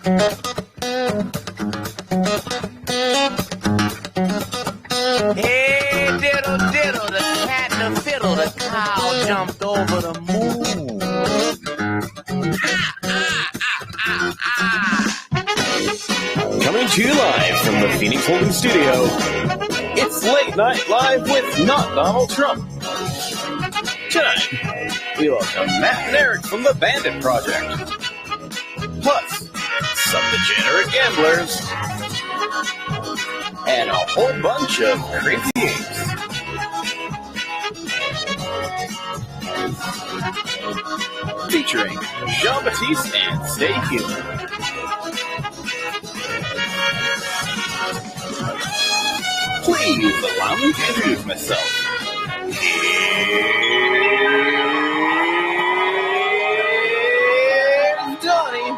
Hey, diddle, diddle, the cat and the fiddle, the cow jumped over the moon. Coming to you live from the Phoenix Holding Studio, it's Late Night Live with Not Donald Trump. Tonight, we welcome Matt and Eric from the Bandit Project, plus some degenerate gamblers, and a whole bunch of crazy games. Featuring Jean-Baptiste and Stay Human. Please allow me to introduce myself. Here's Donnie.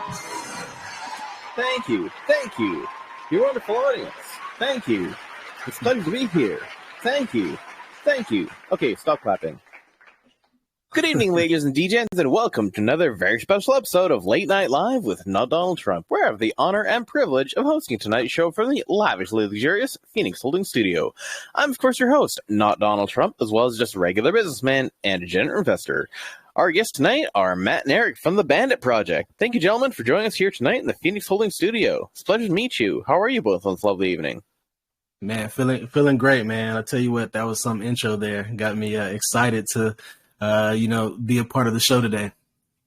Thank you. Thank you. Your wonderful audience. Thank you. It's a pleasure to be here. Thank you. Thank you. Okay, stop clapping. Good evening, ladies and DJs, and welcome to another very special episode of Late Night Live with Not Donald Trump, where I have the honor and privilege of hosting tonight's show from the lavishly luxurious Phoenix Holding Studio. I'm, of course, your host, Not Donald Trump, as well as just a regular businessman and a degenerate investor. Our guests tonight are Matt and Eric from the Bandit Project. Thank you, gentlemen, for joining us here tonight in the Phoenix Holding Studio. It's a pleasure to meet you. How are you both on this lovely evening? Man, feeling great, man. I'll tell you what, that was some intro there. Got me excited to be a part of the show today.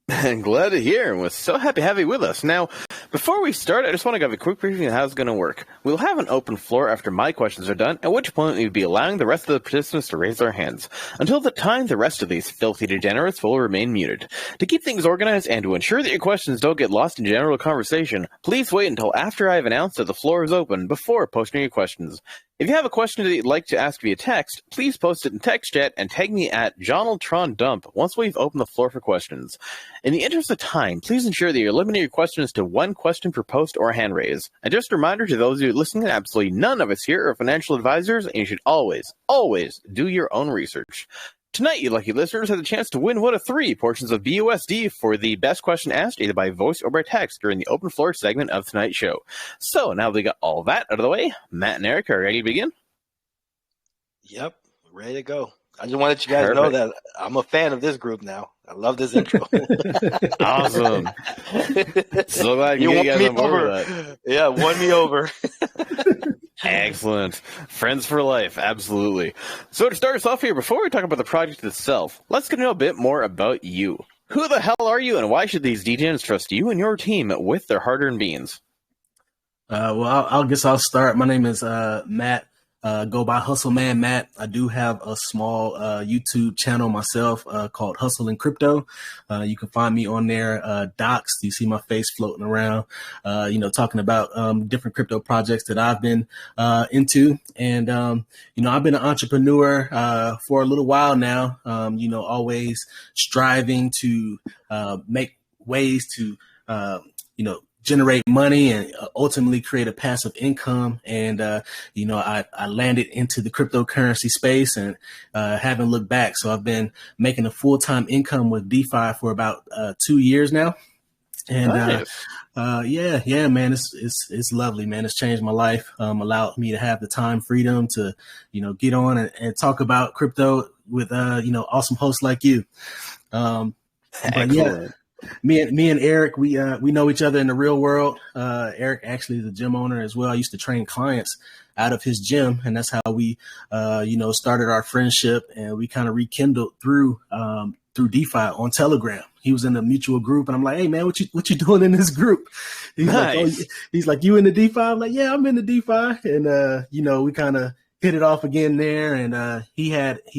I'm glad to hear, and we're so happy to have you with us. Now, before we start, I just want to give a quick briefing on how it's going to work. We'll have an open floor after my questions are done, at which point we'll be allowing the rest of the participants to raise their hands. Until the time, the rest of these filthy degenerates will remain muted. To keep things organized and to ensure that your questions don't get lost in general conversation, please wait until after I've announced that the floor is open before posting your questions. If you have a question that you'd like to ask via text, please post it in text chat and tag me at JonaldTronDump once we've opened the floor for questions. In the interest of time, please ensure that you're limiting your questions to one question per post or hand raise. And just a reminder to those of you listening that absolutely none of us here are financial advisors, and you should always, always do your own research. Tonight, you lucky listeners have the chance to win one of 3 portions of BUSD for the best question asked either by voice or by text during the open floor segment of tonight's show. So now that we got all that out of the way, Matt and Eric are ready to begin? Yep, ready to go. I just wanted you guys to know that I'm a fan of this group now. I love this intro. Awesome. So glad you guys on board with that. Yeah, won me over. Excellent. Friends for life, absolutely. So to start us off here, before we talk about the project itself, let's get to know a bit more about you. Who the hell are you, and why should these DJs trust you and your team with their hard-earned beans? I guess I'll start. My name is Matt. Go by Hustle Man Matt. I do have a small YouTube channel myself called Hustle and Crypto. You can find me on there. Docs, you see my face floating around, talking about different crypto projects that I've been into. And, I've been an entrepreneur for a little while now, always striving to make ways to, generate money and ultimately create a passive income. And, I landed into the cryptocurrency space and haven't looked back. So I've been making a full-time income with DeFi for about 2 years now. And nice. Man, it's lovely, man. It's changed my life, allowed me to have the time freedom to, get on and talk about crypto with, awesome hosts like you. But yeah. Me and Eric, we know each other in the real world. Eric actually is a gym owner as well. I used to train clients out of his gym, and that's how we, started our friendship, and we kind of rekindled through DeFi on Telegram. He was in a mutual group, and I'm like, "Hey man, what you doing in this group?" He's nice. He's like, "You in the DeFi?" I'm like, "Yeah, I'm in the DeFi," and we kind of hit it off again there. And he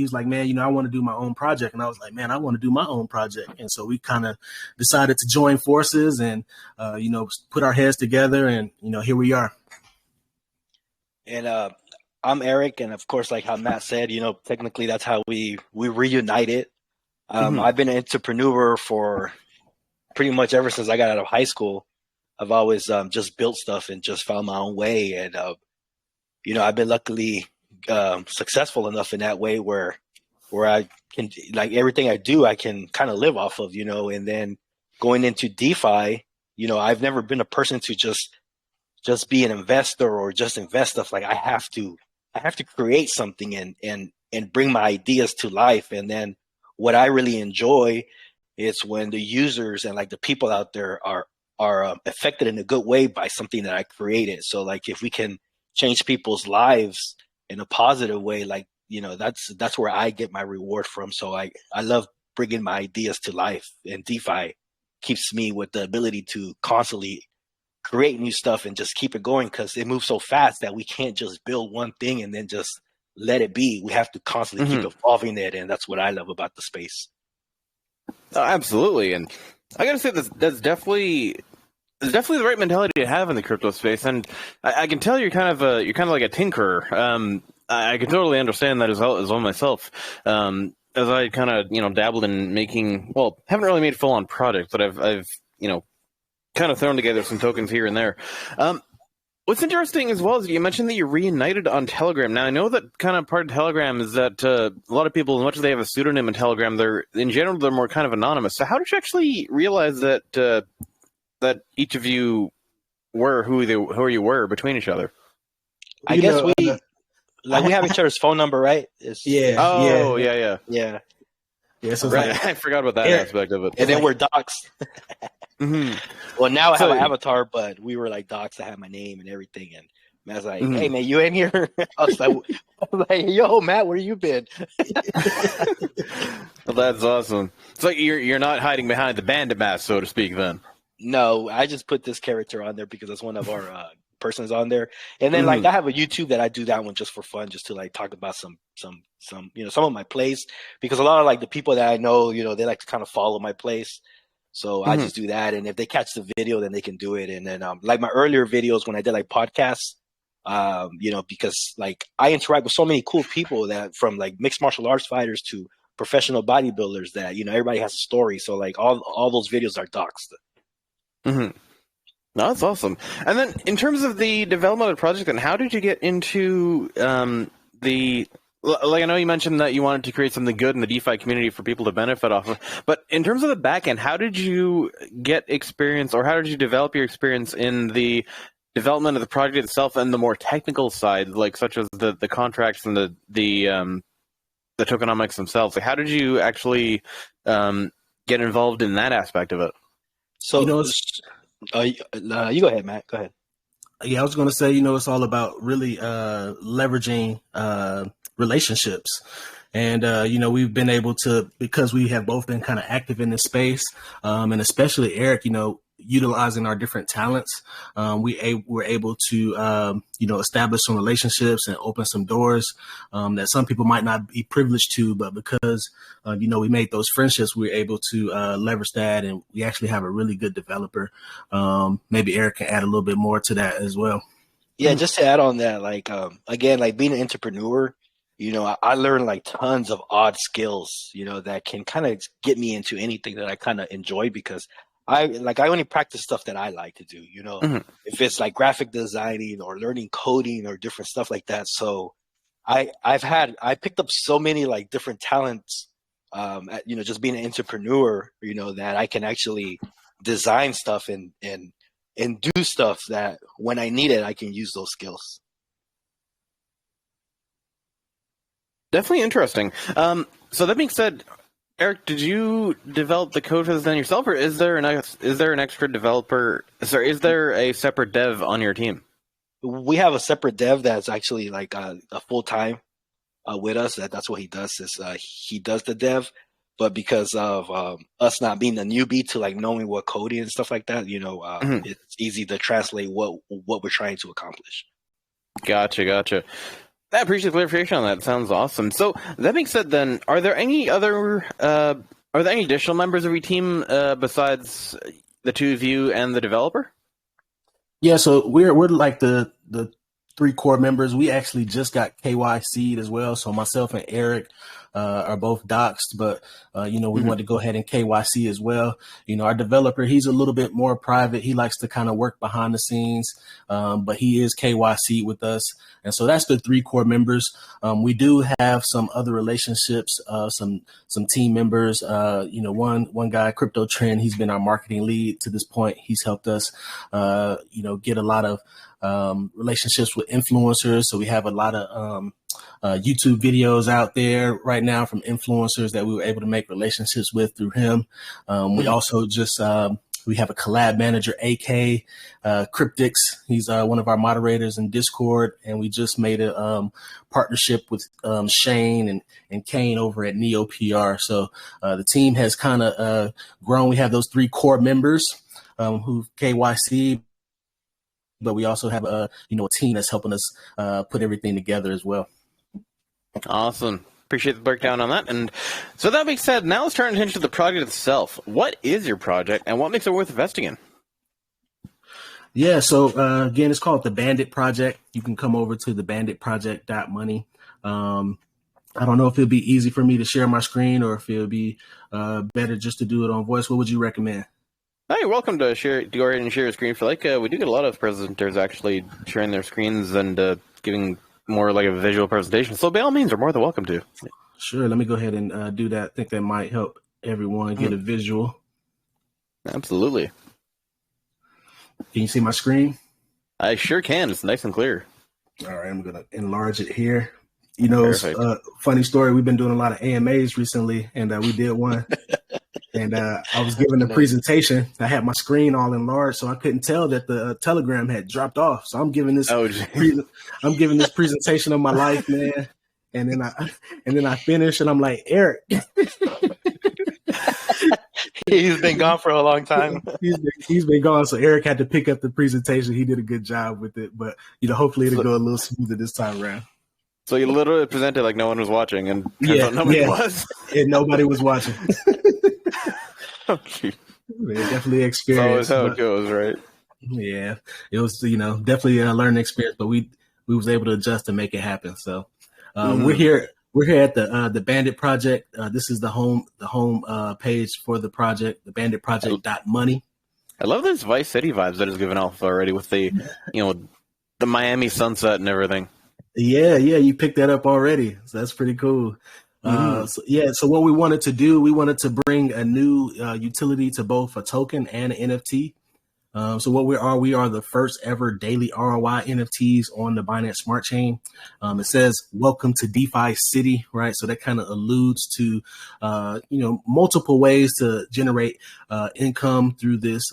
was like, "Man, I want to do my own project." And I was like, "Man, I want to do my own project." And so we kind of decided to join forces and, put our heads together, and, here we are. And I'm Eric. And of course, like how Matt said, technically that's how we reunited. I've been an entrepreneur for pretty much ever since I got out of high school. I've always just built stuff and just found my own way. And, I've been luckily successful enough in that way where I can, like everything I do, I can kind of live off of, and then going into DeFi, I've never been a person to just be an investor or just invest stuff. Like I have to create something and bring my ideas to life. And then what I really enjoy is when the users and like the people out there are affected in a good way by something that I created. So like if we can change people's lives in a positive way, like, that's where I get my reward from. So I love bringing my ideas to life, and DeFi keeps me with the ability to constantly create new stuff and just keep it going, because it moves so fast that we can't just build one thing and then just let it be. We have to constantly keep evolving it, and that's what I love about the space. Oh, absolutely, and I gotta say that's definitely the right mentality to have in the crypto space, and I can tell you're kind of like a tinkerer. I can totally understand that as well myself. As I kind of dabbled in making, well, haven't really made full on projects, but I've kind of thrown together some tokens here and there. What's interesting as well is you mentioned that you're reunited on Telegram. Now, I know that kind of part of Telegram is that a lot of people, as much as they have a pseudonym in Telegram, they're more kind of anonymous. So how did you actually realize that that each of you were who you were between each other? I guess we have each other's phone number, right? Yeah. So right. I forgot about that aspect of it. And then we're doxed. Well, now I have an avatar, but we were like doxed. I had my name and everything, and Matt's like, "Hey, man, you in here?" I was like, "Yo, Matt, where you been?" Well, that's awesome. It's like you're not hiding behind the bandit mask, so to speak. Then no, I just put this character on there because it's one of our persons on there, and then like I have a YouTube that I do that one just for fun, just to like talk about some some of my plays, because a lot of like the people that I know, they like to kind of follow my plays. So I just do that, and if they catch the video, then they can do it. And then like my earlier videos when I did like podcasts, because like I interact with so many cool people, that from like mixed martial arts fighters to professional bodybuilders, that everybody has a story. So like all those videos are doxed. No, that's awesome. And then in terms of the development of the project, then how did you get into like I know you mentioned that you wanted to create something good in the DeFi community for people to benefit off of, but in terms of the back end, how did you get experience, or how did you develop your experience in the development of the project itself and the more technical side, like such as the contracts and the tokenomics themselves? Like, how did you actually get involved in that aspect of it? So you go ahead, Matt. Go ahead. Yeah, I was going to say, it's all about really leveraging relationships. And, we've been able to, because we have both been kind of active in this space, and especially Eric, utilizing our different talents, we're able to, establish some relationships and open some doors that some people might not be privileged to, but because, we made those friendships, we're able to leverage that, and we actually have a really good developer. Maybe Eric can add a little bit more to that as well. Yeah, just to add on that, like, again, like being an entrepreneur, I learned like tons of odd skills, that can kind of get me into anything that I kind of enjoy, because I only practice stuff that I like to do, if it's like graphic designing or learning coding or different stuff like that. So I picked up so many like different talents, just being an entrepreneur, that I can actually design stuff and do stuff that when I need it, I can use those skills. Definitely interesting. So that being said, Eric, did you develop the code for this then yourself, or is there an extra developer? Sorry, is there a separate dev on your team? We have a separate dev that's actually like a full time with us. That's what he does. Is he does the dev, but because of us not being a newbie to like knowing what coding and stuff like that, it's easy to translate what we're trying to accomplish. Gotcha. I appreciate the clarification on that. It sounds awesome. So that being said, then, are there any additional members of your team besides the two of you and the developer? Yeah, so we're like the three core members. We actually just got KYC'd as well. So myself and Eric, are both doxxed, but we want to go ahead and KYC as well. Our developer, he's a little bit more private. He likes to kind of work behind the scenes, but he is KYC with us. And so that's the 3 core members. We do have some other relationships, some team members. One guy, Crypto Trend, he's been our marketing lead to this point. He's helped us, get a lot of relationships with influencers. So we have a lot of YouTube videos out there right now from influencers that we were able to make relationships with through him. We also just we have a collab manager, AK Cryptix. He's one of our moderators in Discord, and we just made a partnership with Shane and Kane over at Neo PR. So the team has kind of grown. We have those 3 core members who KYC, but we also have a team that's helping us put everything together as well. Awesome. Appreciate the breakdown on that. And so that being said, now let's turn attention to the project itself. What is your project and what makes it worth investing in? Yeah, so again, it's called the Bandit Project. You can come over to the banditproject.money. I don't know if it'll be easy for me to share my screen or if it'll be better just to do it on voice. What would you recommend? Oh, you're welcome to go ahead and share your screen if you like. We do get a lot of presenters actually sharing their screens and giving more like a visual presentation. So by all means, you're more than welcome to. Sure. Let me go ahead and do that. I think that might help everyone get a visual. Absolutely. Can you see my screen? I sure can. It's nice and clear. All right. I'm going to enlarge it here. Funny story. We've been doing a lot of AMAs recently, and we did one. And I was giving the presentation. I had my screen all enlarged, so I couldn't tell that the Telegram had dropped off. So I'm giving this, I'm giving this presentation of my life, man. And then I finish, and I'm like, Eric. He's been gone for a long time. He's been gone, so Eric had to pick up the presentation. He did a good job with it, but hopefully it'll go a little smoother this time around. So you literally presented like no one was watching, and nobody was. And nobody was watching. Oh, definitely experience. That's always how it goes, right? Yeah, it was definitely a learning experience, but we was able to adjust and make it happen. So we're here at the Bandit Project. This is the home page for the project, the banditproject.money. I love those Vice City vibes that is given off already with the the Miami sunset and everything. Yeah, you picked that up already. So that's pretty cool. So what we wanted to do, we wanted to bring a new utility to both a token and an NFT. So what we are the first ever daily ROI NFTs on the Binance Smart Chain. It says, welcome to DeFi City, right? So that kind of alludes to, multiple ways to generate income through this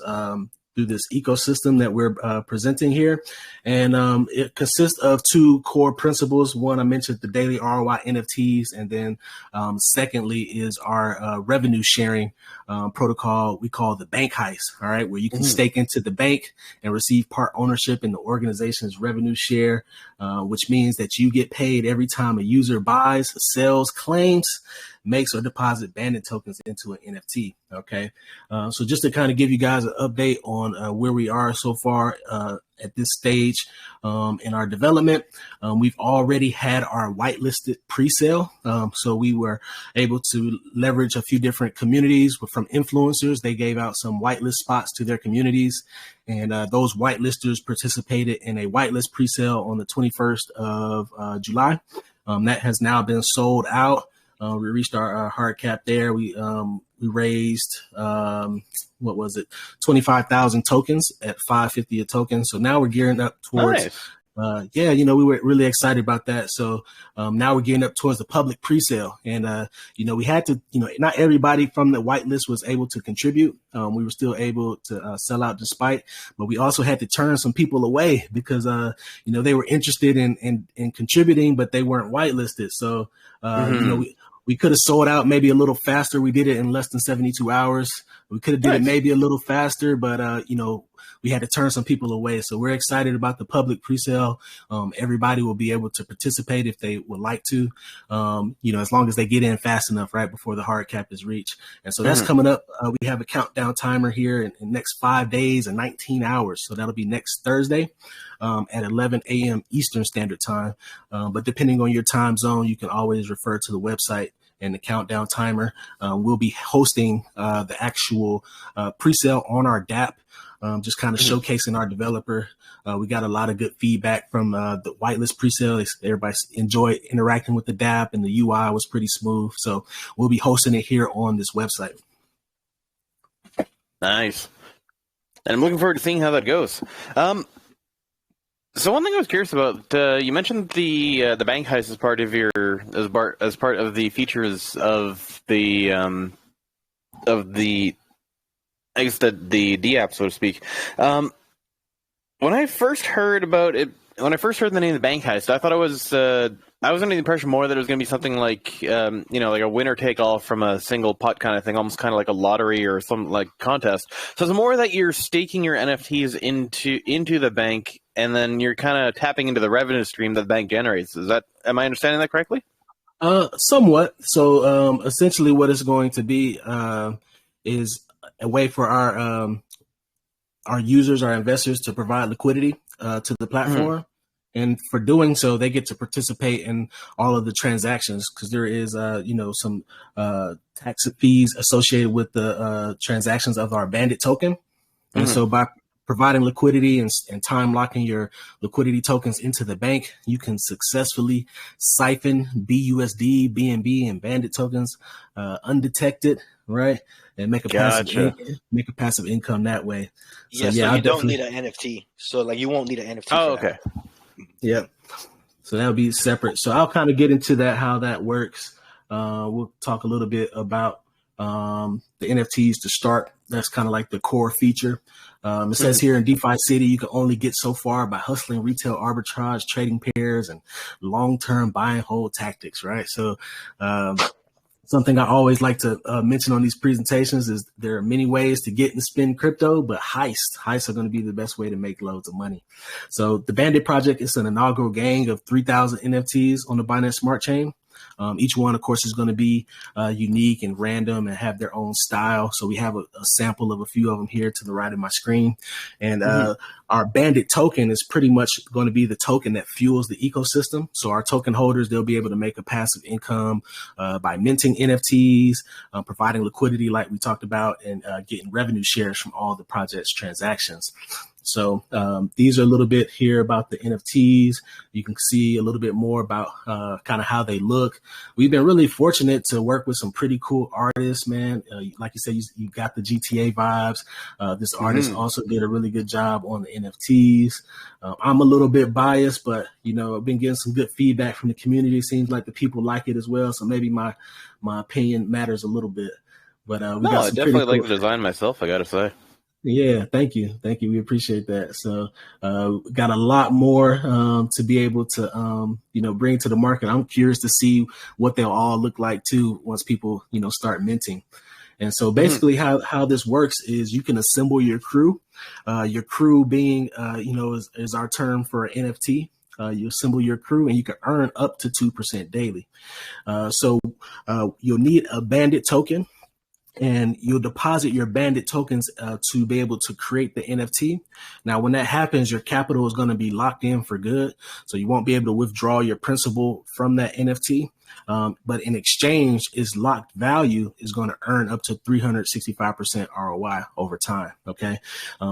ecosystem that we're presenting here. And it consists of 2 core principles. One, I mentioned the daily ROI NFTs. And then secondly is our revenue sharing protocol we call the bank heist, all right, where you can stake into the bank and receive part ownership in the organization's revenue share, which means that you get paid every time a user buys, sells, claims, makes or deposit Bandit tokens into an NFT. Okay. So just to kind of give you guys an update on where we are so far at this stage in our development, we've already had our whitelisted pre-sale. So we were able to leverage a few different communities from influencers. They gave out some whitelist spots to their communities, and those whitelisters participated in a whitelist pre-sale on the 21st of July. That has now been sold out. We reached our hard cap there. We raised, 25,000 tokens at $5.50 a token. So now we're gearing up towards, we were really excited about that. So now we're gearing up towards the public pre-sale. And, we had to, not everybody from the whitelist was able to contribute. We were still able to sell out despite, but we also had to turn some people away because, they were interested in contributing, but they weren't whitelisted. So, we could have sold out maybe a little faster. We did it in less than 72 hours. We could have did it maybe a little faster, but, we had to turn some people away. So we're excited about the public presale. Everybody will be able to participate if they would like to, as long as they get in fast enough, right before the hard cap is reached. And so that's coming up. We have a countdown timer here in the next 5 days and 19 hours. So that'll be next Thursday at 11 a.m. Eastern Standard Time. But depending on your time zone, you can always refer to the website and the countdown timer. We'll be hosting the actual pre-sale on our DApp, just kind of showcasing our developer. We got a lot of good feedback from the whitelist pre-sale. Everybody enjoyed interacting with the DApp, and the UI was pretty smooth. So we'll be hosting it here on this website. Nice. And I'm looking forward to seeing how that goes. So one thing I was curious about, you mentioned the bank heist as part of as part of the features of the I guess the D app, so to speak. When I first heard about it, when I first heard the name of the bank heist, I thought it was I was under the impression more that it was going to be something like like a winner take all from a single pot kind of thing, almost kind of like a lottery or some like contest. So it's more that you're staking your NFTs into the bank, and then you're kind of tapping into the revenue stream that the bank generates. Am I understanding that correctly? Somewhat. So essentially, what it's going to be is a way for our users, our investors, to provide liquidity to the platform. And for doing so, they get to participate in all of the transactions, because there is, some tax fees associated with the transactions of our Bandit token. And so by providing liquidity and time locking your liquidity tokens into the bank, you can successfully siphon BUSD, BNB, and Bandit tokens undetected, right? And make a passive income that way. So you don't need an NFT. So like you won't need an NFT. Oh, okay. Yep. So that'll be separate. So I'll kind of get into that, how that works. We'll talk a little bit about the NFTs to start. That's kind of like the core feature. It says here in DeFi City, you can only get so far by hustling retail arbitrage, trading pairs, and long-term buy and hold tactics, right? So something I always like to mention on these presentations is there are many ways to get and spend crypto, but heists are going to be the best way to make loads of money. So the Bandit project is an inaugural gang of 3,000 NFTs on the Binance Smart Chain. Each one, of course, is going to be unique and random and have their own style. So we have a sample of a few of them here to the right of my screen. And our Bandit token is pretty much going to be the token that fuels the ecosystem. So our token holders, they'll be able to make a passive income by minting NFTs, providing liquidity like we talked about, and getting revenue shares from all the project's transactions. So these are a little bit here about the NFTs. You can see a little bit more about kind of how they look. We've been really fortunate to work with some pretty cool artists, man. Like you said, you got the GTA vibes. This artist also did a really good job on the NFTs. I'm a little bit biased, but, I've been getting some good feedback from the community. It seems like the people like it as well. So maybe my opinion matters a little bit. But I definitely like the design myself, I got to say. Yeah, thank you. We appreciate that. So got a lot more to be able to, bring to the market. I'm curious to see what they'll all look like, too, once people, start minting. And so basically how this works is you can assemble your crew. Your crew being, is our term for NFT. You assemble your crew and you can earn up to 2% daily. So you'll need a Bandit token. And you'll deposit your Bandit tokens to be able to create the NFT. Now, when that happens, your capital is going to be locked in for good. So you won't be able to withdraw your principal from that NFT. But in exchange, its locked value is going to earn up to 365% ROI over time. Okay.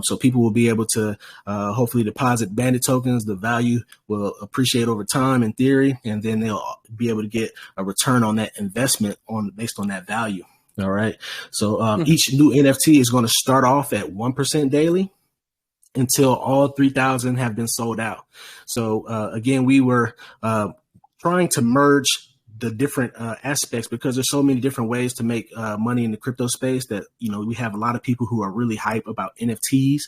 So people will be able to hopefully deposit Bandit tokens. The value will appreciate over time in theory, and then they'll be able to get a return on that investment based on that value. All right. So each new NFT is going to start off at 1% daily until all 3,000 have been sold out. So again, we were trying to merge the different aspects, because there's so many different ways to make money in the crypto space that, we have a lot of people who are really hype about NFTs,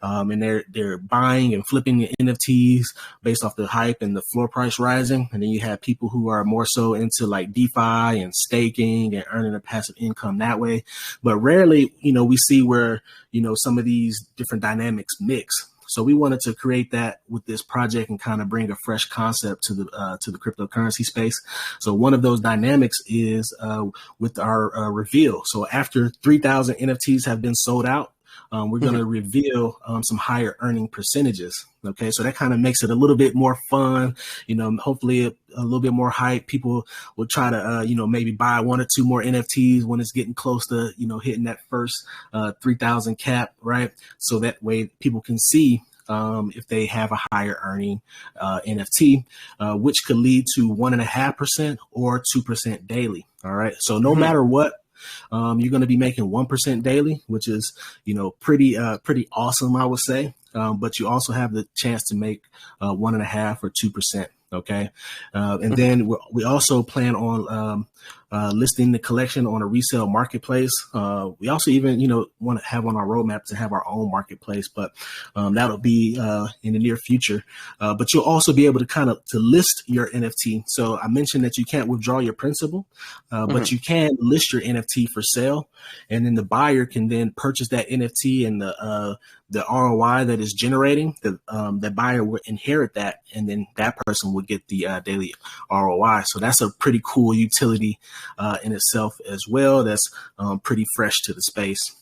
and they're buying and flipping the NFTs based off the hype and the floor price rising. And then you have people who are more so into like DeFi and staking and earning a passive income that way. But rarely, we see where, some of these different dynamics mix. So we wanted to create that with this project and kind of bring a fresh concept to the cryptocurrency space. So one of those dynamics is with our reveal. So after 3,000 NFTs have been sold out, we're going to reveal some higher earning percentages. Okay, so that kind of makes it a little bit more fun. Hopefully a little bit more hype. People will try to, maybe buy 1 or 2 more NFTs when it's getting close to, hitting that first 3,000 cap, right? So that way people can see if they have a higher earning NFT, which could lead to 1.5% or 2% daily. All right. So no matter what, you're going to be making 1% daily, which is, pretty awesome, I would say. But you also have the chance to make 1.5 or 2%. Okay. And then we also plan on listing the collection on a resale marketplace. We also even, want to have on our roadmap to have our own marketplace, but that'll be in the near future. But you'll also be able to to list your NFT. So I mentioned that you can't withdraw your principal, but you can list your NFT for sale, and then the buyer can then purchase that NFT, and the ROI that is generating, the buyer will inherit that, and then that person will get the daily ROI. So that's a pretty cool utility in itself as well. That's pretty fresh to the space.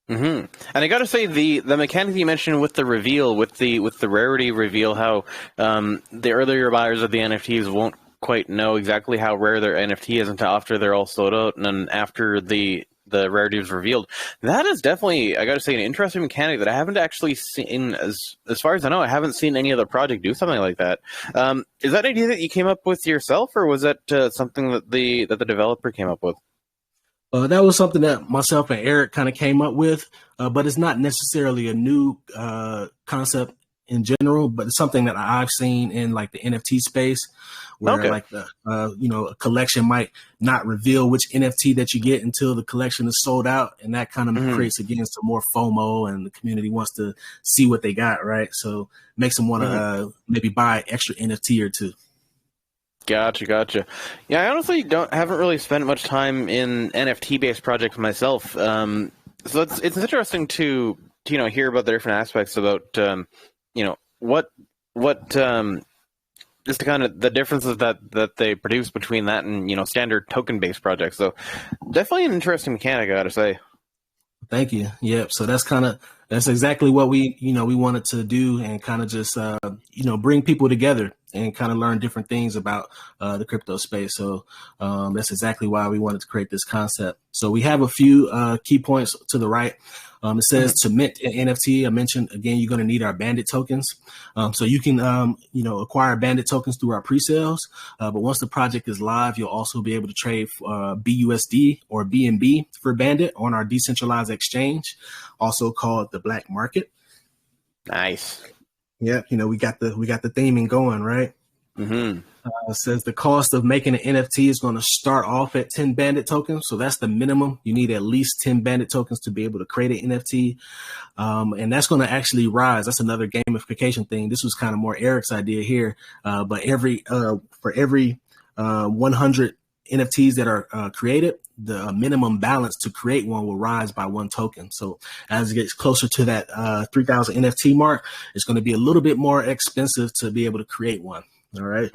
And I got to say, the mechanic you mentioned with the reveal, with the rarity reveal, how the earlier buyers of the NFTs won't quite know exactly how rare their NFT is until after they're all sold out, and then after the rarity is revealed. That is definitely, I got to say, an interesting mechanic that I haven't actually seen, as far as I know, I haven't seen any other project do something like that. Is that an idea that you came up with yourself, or was that something that the developer came up with? That was something that myself and Eric kind of came up with, but it's not necessarily a new concept in general, but it's something that I've seen in like the NFT space, where like the a collection might not reveal which NFT that you get until the collection is sold out, and that kind of creates again some more FOMO, and the community wants to see what they got, right? So makes them want to maybe buy an extra NFT or two. Gotcha. Yeah, I honestly haven't really spent much time in NFT based projects myself. So it's interesting to hear about the different aspects about what just the kind of the differences that they produce between that and standard token based projects. So definitely an interesting mechanic, I gotta say. Thank you. Yep. So that's exactly what we wanted to do, and kind of just bring people together and kind of learn different things about the crypto space. So that's exactly why we wanted to create this concept. So we have a few key points to the right. It says to mint an NFT. I mentioned, again, you're going to need our Bandit tokens. So you can, acquire Bandit tokens through our pre-sales. But once the project is live, you'll also be able to trade BUSD or BNB for Bandit on our decentralized exchange, also called the black market. Nice. Yeah, we got the theming going, right? It says the cost of making an NFT is going to start off at 10 Bandit tokens. So that's the minimum. You need at least 10 Bandit tokens to be able to create an NFT. And that's going to actually rise. That's another gamification thing. This was kind of more Eric's idea here. But for every 100 NFTs that are created, the minimum balance to create one will rise by 1 token. So as it gets closer to that 3,000 NFT mark, it's going to be a little bit more expensive to be able to create one. All right.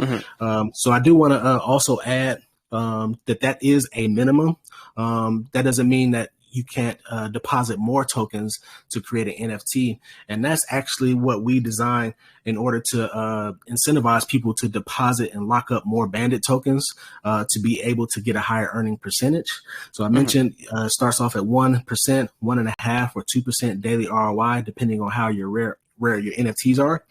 So I do want to also add that is a minimum. That doesn't mean that you can't deposit more tokens to create an NFT. And that's actually what we designed in order to incentivize people to deposit and lock up more Bandit tokens to be able to get a higher earning percentage. So I mentioned it starts off at 1%, 1.5%, or 2% daily ROI, depending on how where your NFTs are.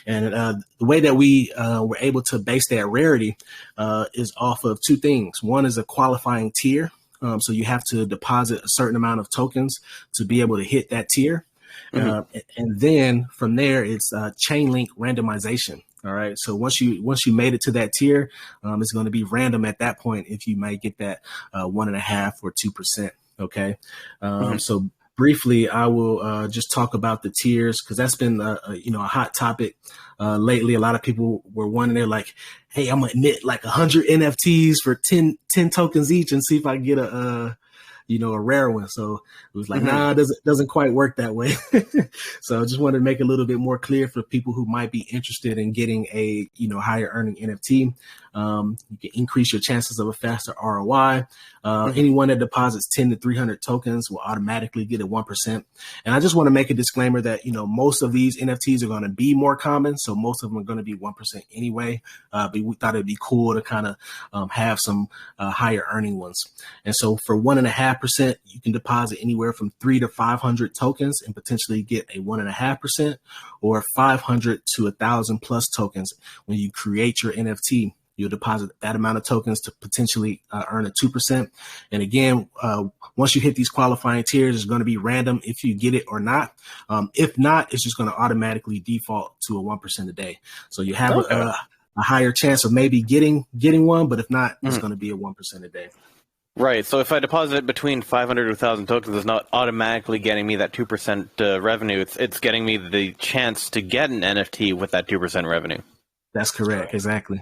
And the way that we were able to base that rarity is off of 2 things. One is a qualifying tier. So you have to deposit a certain amount of tokens to be able to hit that tier. And then from there, it's chain link randomization. All right. So once you made it to that tier, it's going to be random at that point if you might get that 1.5% or 2%. Okay. So briefly, I will just talk about the tiers, because that's been a hot topic lately. A lot of people were wondering, they're like, hey, I'm gonna knit like 100 NFTs for 10 tokens each and see if I can get a a rare one. So it was like, nah, it doesn't quite work that way. So I just wanted to make it a little bit more clear for people who might be interested in getting a, higher earning NFT. You can increase your chances of a faster ROI. Anyone that deposits 10 to 300 tokens will automatically get a 1%. And I just want to make a disclaimer that, most of these NFTs are going to be more common. So most of them are going to be 1% anyway. But we thought it'd be cool to kind of have some higher earning ones. And so for 1.5%, you can deposit anywhere from 300 to 500 tokens and potentially get a 1.5%, or 500 to 1,000 plus tokens. When you create your NFT, you'll deposit that amount of tokens to potentially earn a 2%. And again, once you hit these qualifying tiers, it's going to be random if you get it or not. If not, it's just going to automatically default to a 1% a day. So you have a higher chance of maybe getting one, but if not, it's going to be a 1% a day. Right. So if I deposit between 500 to 1,000 tokens, it's not automatically getting me that 2% revenue. It's getting me the chance to get an NFT with that 2% revenue. That's correct. Exactly.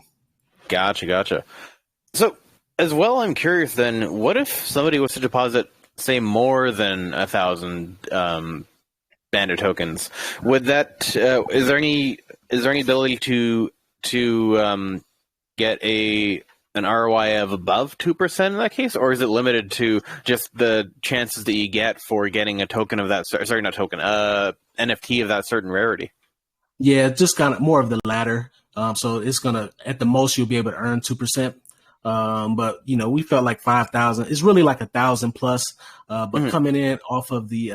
Gotcha. So as well, I'm curious then, what if somebody was to deposit, say, more than 1,000 Bandit tokens? Would that is there any ability to get an ROI of above 2% in that case, or is it limited to just the chances that you get for getting a token of that? Sorry, not token, NFT of that certain rarity? Yeah, just kind of more of the latter. So it's gonna, at the most, you'll be able to earn 2%. But we felt like 5,000 is really like 1,000 plus. But coming in off of the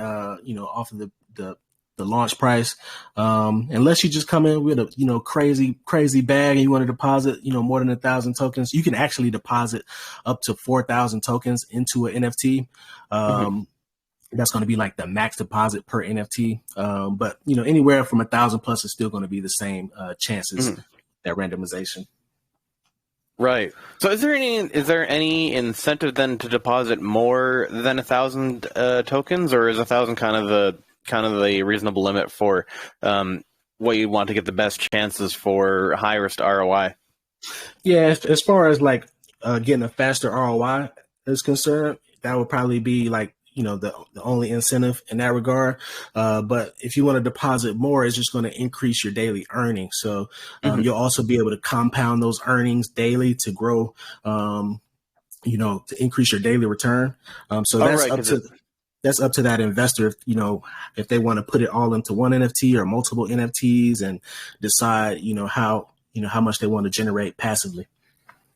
the launch price, unless you just come in with a crazy bag and you want to deposit more than 1,000 tokens, you can actually deposit up to 4,000 tokens into an NFT. That's going to be like the max deposit per NFT. But anywhere from 1,000 plus is still going to be the same chances, that randomization. Right. So is there any incentive then to deposit more than 1,000 tokens, or is 1,000 kind of the reasonable limit for what you want to get the best chances for highest ROI? Yeah, as far as like getting a faster ROI is concerned, that would probably be like the only incentive in that regard. But if you want to deposit more, it's just going to increase your daily earnings. So you'll also be able to compound those earnings daily to grow, to increase your daily return. So that's up to that investor, if they want to put it all into one NFT or multiple NFTs and decide, how much they want to generate passively.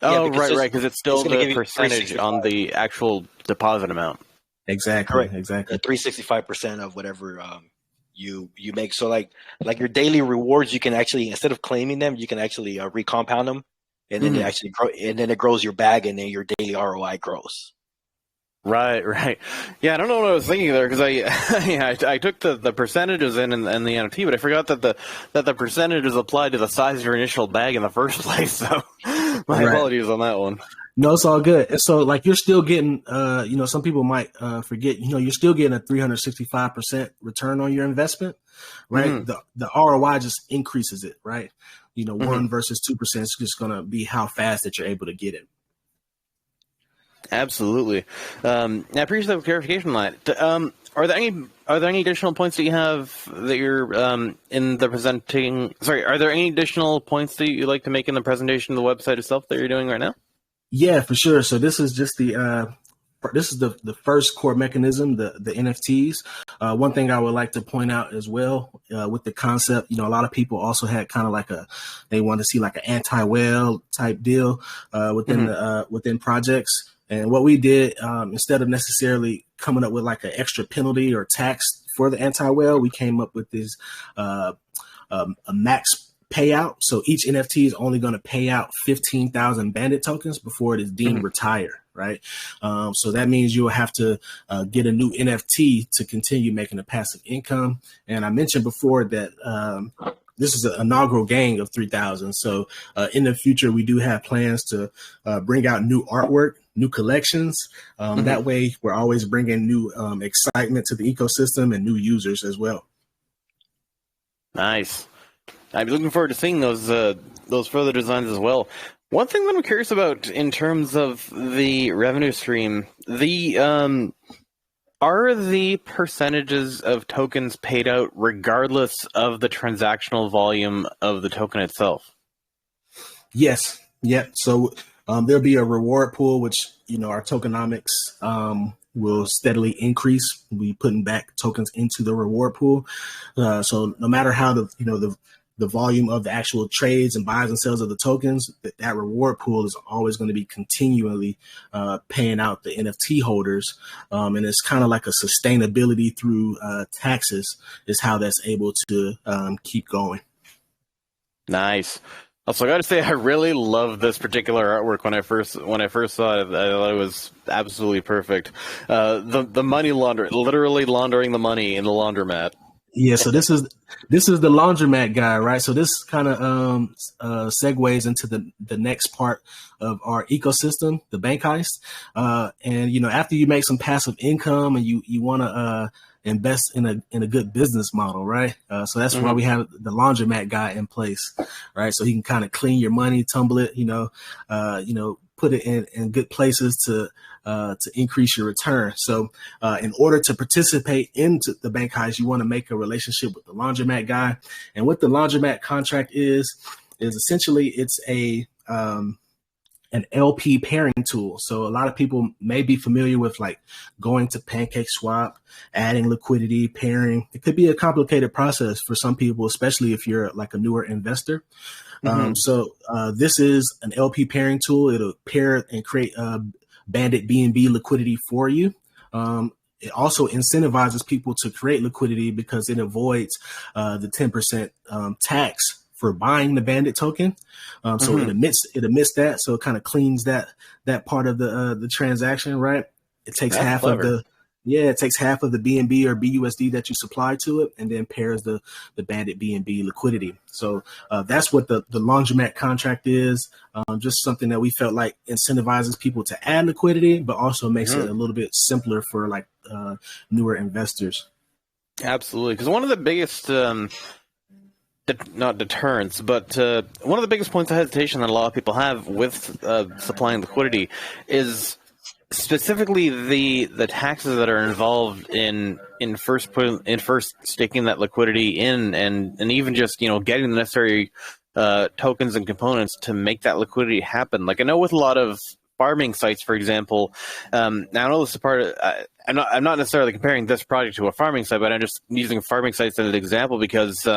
Oh, right. Because it's still the percentage on the actual deposit amount. Exactly. Correct. Exactly. 365% of whatever you make. So like your daily rewards, you can actually, instead of claiming them, you can actually recompound them, and then it actually grow, and then it grows your bag, and then your daily ROI grows. Right. Yeah, I don't know what I was thinking there, because I took the percentages in the NFT, but I forgot that the percentages applied to the size of your initial bag in the first place. So my apologies on that one. No, it's all good. And so like you're still getting, some people might forget, you're still getting a 365% return on your investment, right? The ROI just increases it, right? 1 versus 2% is just going to be how fast that you're able to get it. Absolutely. I appreciate the clarification on that. Are there any additional points that you have that you're in the presenting? Sorry, are there any additional points that you'd like to make in the presentation of the website itself that you're doing right now? Yeah, for sure. So this is just the first core mechanism, the NFTs. One thing I would like to point out as well with the concept, a lot of people also had kind of like they want to see like an anti-whale type deal within projects. And what we did, instead of necessarily coming up with like an extra penalty or tax for the anti-whale, we came up with this a max payout. So each NFT is only going to pay out 15,000 Bandit tokens before it is deemed retired, right? So that means you'll have to get a new NFT to continue making a passive income. And I mentioned before that this is an inaugural gang of 3,000. So in the future, we do have plans to bring out new artwork, new collections. That way, we're always bringing new excitement to the ecosystem and new users as well. Nice. I'd be looking forward to seeing those further designs as well. One thing that I'm curious about in terms of the revenue stream, are the percentages of tokens paid out regardless of the transactional volume of the token itself? Yes. Yep. So there'll be a reward pool, which, our tokenomics will steadily increase. We putting back tokens into the reward pool. So no matter how the volume of the actual trades and buys and sells of the tokens, that reward pool is always going to be continually paying out the NFT holders. And it's kind of like a sustainability through taxes is how that's able to keep going. Nice. Also, I got to say, I really love this particular artwork. When I first saw it, I thought it was absolutely perfect. The money literally laundering the money in the laundromat. Yeah, so this is the laundromat guy, right? So this kind of segues into the next part of our ecosystem, the bank heist. And after you make some passive income and you want to invest in a good business model, right? So that's why we have the laundromat guy in place, right? So he can kind of clean your money, tumble it, put it in good places to increase your return. So in order to participate into the bank heist, you want to make a relationship with the laundromat guy. And what the laundromat contract is essentially it's an LP pairing tool. So a lot of people may be familiar with like going to PancakeSwap, adding liquidity, pairing. It could be a complicated process for some people, especially if you're like a newer investor. So this is an LP pairing tool. It'll pair and create Bandit BNB liquidity for you. It also incentivizes people to create liquidity because it avoids the 10% tax for buying the Bandit token. So it emits that. So it kind of cleans that part of the transaction, right? It takes half of the BNB or BUSD that you supply to it, and then pairs the Bandit BNB liquidity. So that's what the laundromat contract is. Just something that we felt like incentivizes people to add liquidity, but also makes it a little bit simpler for like newer investors. Absolutely, because one of the biggest not deterrents, but one of the biggest points of hesitation that a lot of people have with supplying liquidity is specifically the taxes that are involved in first staking that liquidity in, and even just getting the necessary tokens and components to make that liquidity happen. Like I know with a lot of farming sites, for example. Now I know this is part of. I'm not necessarily comparing this project to a farming site, but I'm just using farming sites as an example because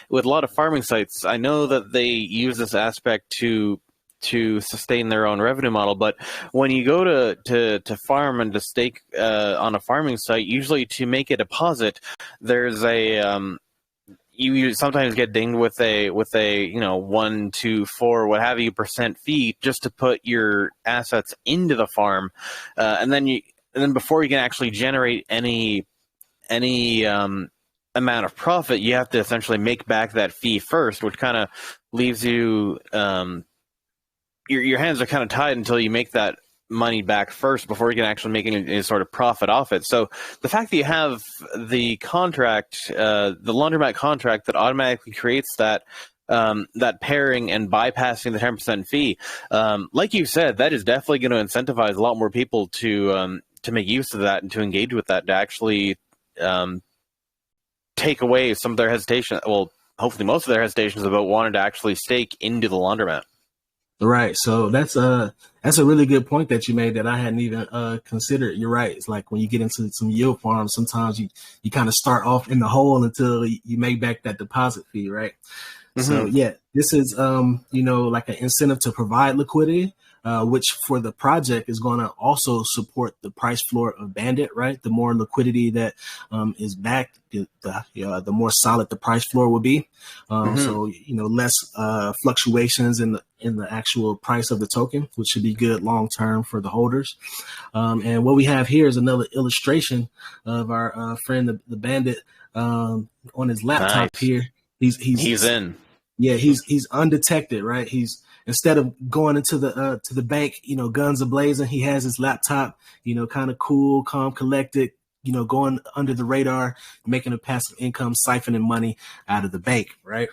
with a lot of farming sites, I know that they use this aspect to sustain their own revenue model. But when you go to farm and to stake on a farming site, usually to make a deposit, there's a you sometimes get dinged with a 1, 2, 4, what have you % fee just to put your assets into the farm, and then before you can actually generate any amount of profit, you have to essentially make back that fee first, which kind of leaves you your hands are kind of tied until you make that money back first before you can actually make any sort of profit off it. So the fact that you have the contract, the laundromat contract that automatically creates that pairing and bypassing the 10% fee, like you said, that is definitely going to incentivize a lot more people to make use of that and to engage with that, to actually take away some of their hesitation. Well, hopefully most of their hesitations about wanting to actually stake into the laundromat. Right. So that's a really good point that you made that I hadn't even considered. You're right. It's like when you get into some yield farms, sometimes you kind of start off in the hole until you make back that deposit fee, right? So yeah, this is like an incentive to provide liquidity, which for the project is going to also support the price floor of Bandit, right? The more liquidity that is backed, the more solid the price floor will be. So less fluctuations in the actual price of the token, which should be good long term for the holders. And what we have here is another illustration of our friend the Bandit on his laptop. Nice. Here. He's in. Yeah, he's undetected, right? He's, instead of going into the bank, guns a-blazing, he has his laptop, kind of cool, calm, collected, going under the radar, making a passive income, siphoning money out of the bank, right?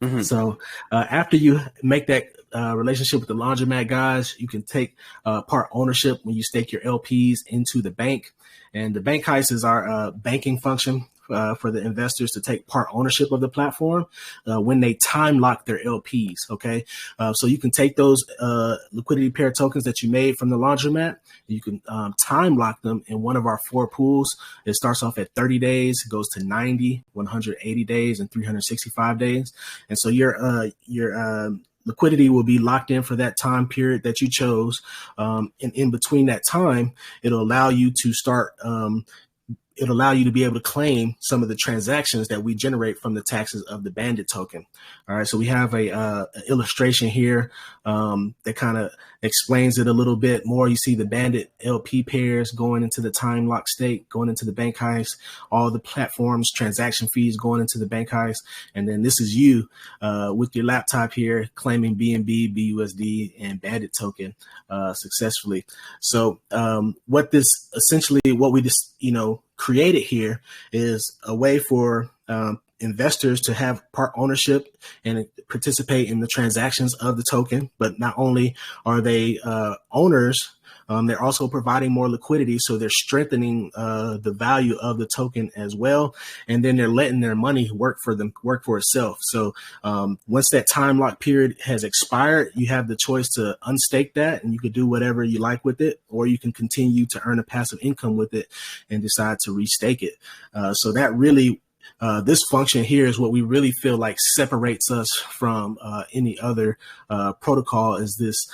Mm-hmm. So after you make that relationship with the laundromat guys, you can take part ownership when you stake your LPs into the bank. And the bank heist is our banking function for the investors to take part ownership of the platform when they time lock their LPs. Okay, so you can take those liquidity pair tokens that you made from the laundromat. You can time lock them in one of our 4 pools. It starts off at 30 days, goes to 90, 180 days, and 365 days. And so your liquidity will be locked in for that time period that you chose. And in between that time, it'll allow you to start it'll allow you to be able to claim some of the transactions that we generate from the taxes of the Bandit token. All right, so we have a illustration here that kind of explains it a little bit more. You see the Bandit LP pairs going into the time lock state, going into the bank heist, all the platforms, transaction fees going into the bank heist. And then this is you with your laptop here claiming BNB, BUSD, and Bandit token successfully. So what we just, created here is a way for investors to have part ownership and participate in the transactions of the token. But not only are they owners, they're also providing more liquidity. So they're strengthening the value of the token as well. And then they're letting their money work for itself. So once that time lock period has expired, you have the choice to unstake that and you could do whatever you like with it, or you can continue to earn a passive income with it and decide to restake it. So that really this function here is what we really feel like separates us from any other protocol, is this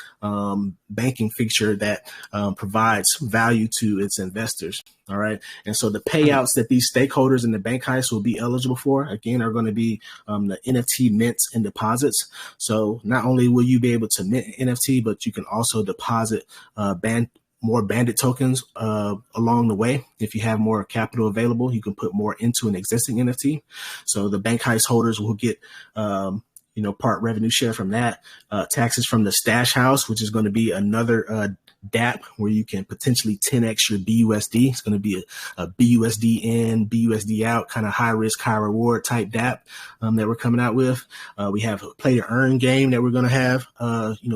banking feature that provides value to its investors. All right. And so the payouts that these stakeholders in the bank heist will be eligible for, again, are going to be the NFT mints and deposits. So not only will you be able to mint NFT, but you can also deposit more Bandit tokens along the way. If you have more capital available, you can put more into an existing NFT. So the bank heist holders will get part revenue share from that, taxes from the stash house, which is going to be another DApp where you can potentially 10x your BUSD. It's going to be a BUSD in, BUSD out, kind of high risk, high reward type DApp that we're coming out with. We have a play to earn game that we're going to have,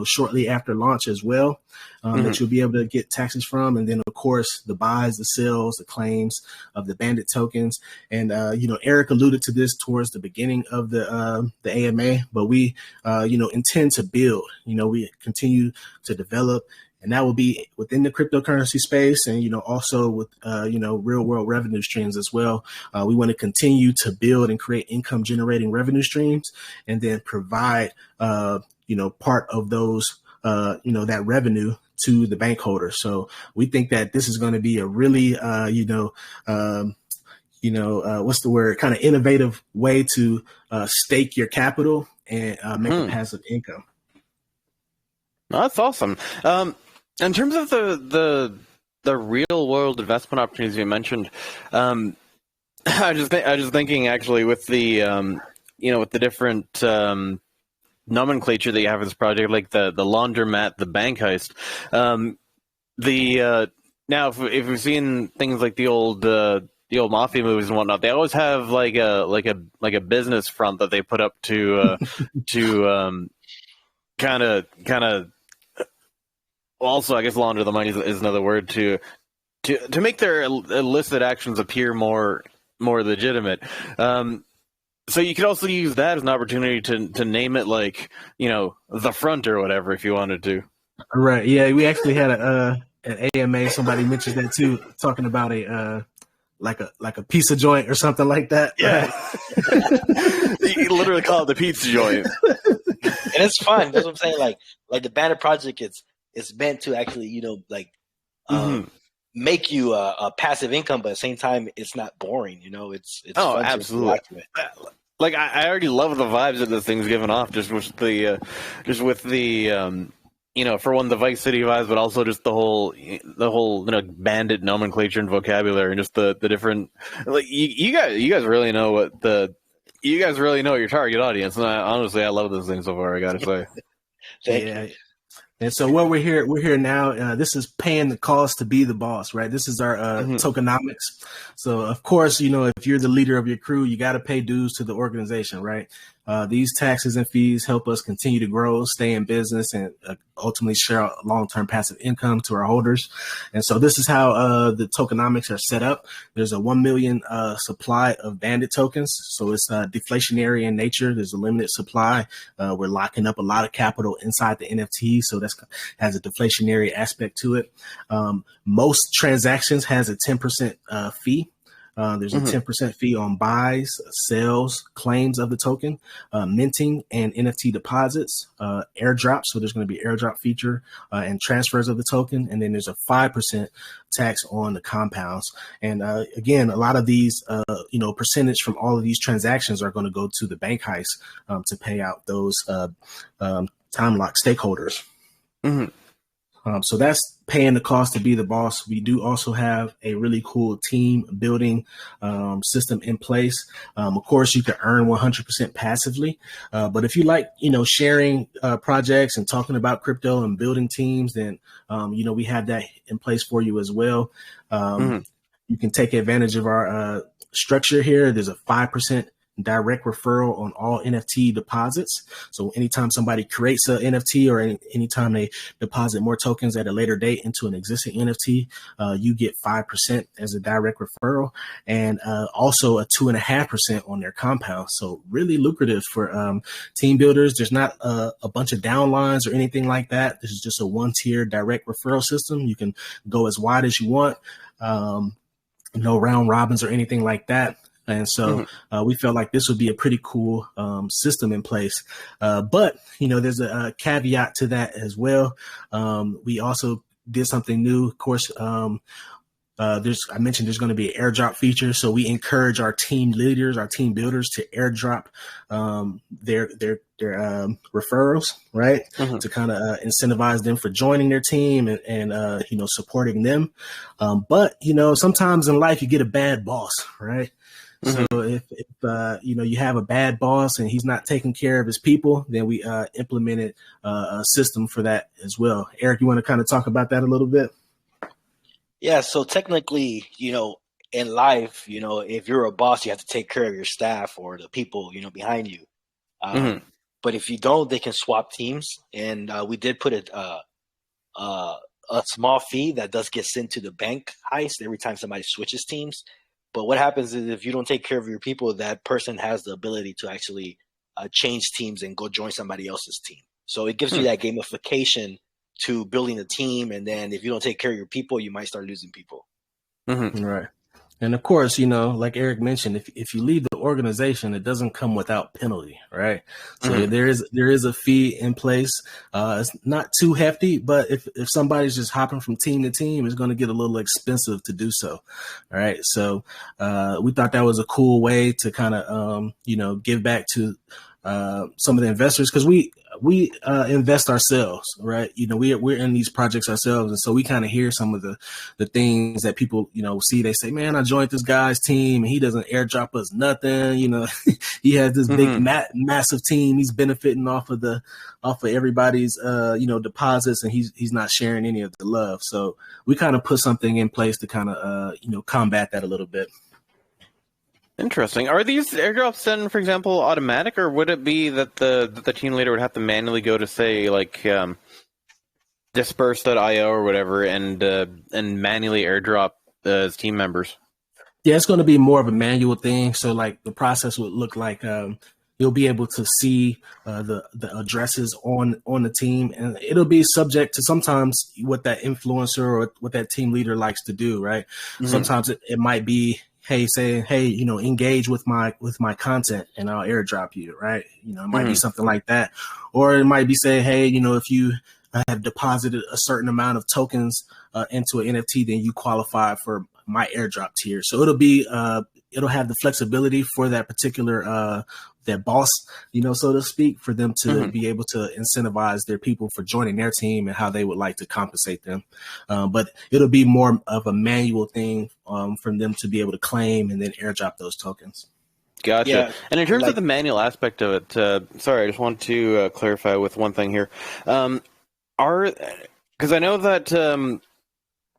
shortly after launch as well, that you'll be able to get taxes from. And then of course the buys, the sells, the claims of the Bandit tokens. And, Eric alluded to this towards the beginning of the AMA, but we, intend to build, we continue to develop. And that will be within the cryptocurrency space and, also with, real world revenue streams as well. We want to continue to build and create income generating revenue streams and then provide, part of those, that revenue to the bank holder. So we think that this is going to be a really, what's the word, kind of innovative way to stake your capital and make a passive income. No, that's awesome. In terms of the real world investment opportunities you mentioned, I was just thinking actually with the with the different nomenclature that you have in this project, like the laundromat, the bank heist. Now if we've seen things like the old mafia movies and whatnot, they always have like a business front that they put up to kind of. Also, I guess launder the money is another word to make their illicit actions appear more legitimate. So you could also use that as an opportunity to name it like, the front or whatever if you wanted to. Right. Yeah, we actually had an AMA. Somebody mentioned that too, talking about a like a pizza joint or something like that. Yeah. You can literally call it the pizza joint. And it's fun. That's what I'm saying. Like the Bandit project, it's meant to actually, make you a passive income, but at the same time, it's not boring. It's fun absolutely. Like I already love the vibes that this thing's giving off, just with the for one, the Vice City vibes, but also just the whole Bandit nomenclature and vocabulary, and just the different. Like you guys really know your target audience, and honestly, I love this thing so far. I gotta say. Thank you. And so what we're here now, this is paying the cost to be the boss, right? This is our tokenomics. So of course, if you're the leader of your crew, you got to pay dues to the organization, right? These taxes and fees help us continue to grow, stay in business, and ultimately share long-term passive income to our holders. And so this is how the tokenomics are set up. There's a 1 million supply of Bandit tokens. So it's deflationary in nature. There's a limited supply. We're locking up a lot of capital inside the NFT. So that has a deflationary aspect to it. Most transactions has a 10% fee. There's a 10% fee on buys, sales, claims of the token, minting, and NFT deposits, airdrops. So there's going to be airdrop feature and transfers of the token. And then there's a 5% tax on the compounds. And again, a lot of these, percentage from all of these transactions are going to go to the bank heist to pay out those time lock stakeholders. So that's paying the cost to be the boss. We do also have a really cool team building system in place. Of course, you can earn 100% passively. But if you like, sharing projects and talking about crypto and building teams, then, we have that in place for you as well. You can take advantage of our structure here. There's a 5% direct referral on all NFT deposits. So anytime somebody creates an NFT or anytime they deposit more tokens at a later date into an existing NFT, you get 5% as a direct referral, and also a 2.5% on their compound. So really lucrative for team builders. There's not a bunch of downlines or anything like that. This is just a one-tier direct referral system. You can go as wide as you want. No round robins or anything like that. And so we felt like this would be a pretty cool system in place. But, there's a caveat to that as well. We also did something new. Of course, I mentioned there's going to be an airdrop feature. So we encourage our team leaders, our team builders to airdrop their referrals, right? To kind of incentivize them for joining their team and supporting them. But, sometimes in life you get a bad boss, right? So if you have a bad boss and he's not taking care of his people, then we implemented a system for that as well. Eric, you want to kind of talk about that a little bit? Yeah. So technically, in life, if you're a boss, you have to take care of your staff or the people, behind you. But if you don't, they can swap teams. And we did put a small fee that does get sent to the bank heist every time somebody switches teams. But what happens is if you don't take care of your people, that person has the ability to actually change teams and go join somebody else's team. So it gives you that gamification to building a team. And then if you don't take care of your people, you might start losing people. Right. And of course, like Eric mentioned, if you leave the organization, it doesn't come without penalty, right? So there is a fee in place. It's not too hefty, but if somebody's just hopping from team to team, it's going to get a little expensive to do so. All right. So we thought that was a cool way to kind of, give back to some of the investors, because we invest ourselves, right? We're in these projects ourselves, and so we kind of hear some of the things that people see. They say, "Man, I joined this guy's team, and he doesn't airdrop us nothing." He has this big massive team. He's benefiting off of everybody's deposits, and he's not sharing any of the love. So we kind of put something in place to kind of combat that a little bit. Interesting. Are these airdrops then, for example, automatic, or would it be that the team leader would have to manually go to, say, like disperse.io or whatever, and manually airdrop his team members? Yeah, it's going to be more of a manual thing. So, like, the process would look like you'll be able to see the addresses on the team, and it'll be subject to sometimes what that influencer or what that team leader likes to do, right? Sometimes it might be, saying, hey, engage with my content and I'll airdrop you, right? It might be something like that. Or it might be saying, hey, if you have deposited a certain amount of tokens into an NFT, then you qualify for my airdrop tier. So it'll have the flexibility for that particular their boss, so to speak, for them to be able to incentivize their people for joining their team and how they would like to compensate them. But it'll be more of a manual thing for them to be able to claim and then airdrop those tokens. Gotcha. Yeah, and in terms of the manual aspect of it, sorry, I just want to clarify with one thing here. Because I know that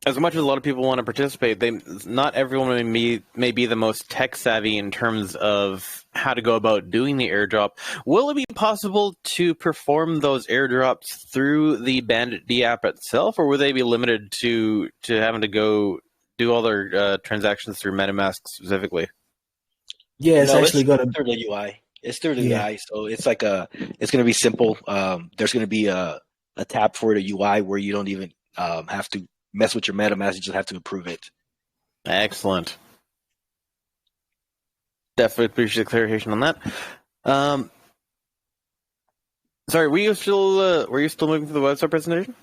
as much as a lot of people want to participate, not everyone may be the most tech savvy in terms of how to go about doing the airdrop. Will it be possible to perform those airdrops through the Bandit D app itself, or will they be limited to having to go do all their transactions through MetaMask specifically? Yeah, it's actually going to through the UI. It's through the UI, so it's like it's going to be simple. There's going to be a tab for the UI where you don't even have to mess with your MetaMask. You just have to approve it. Excellent. Definitely appreciate the clarification on that. Sorry, were you still moving through the website presentation?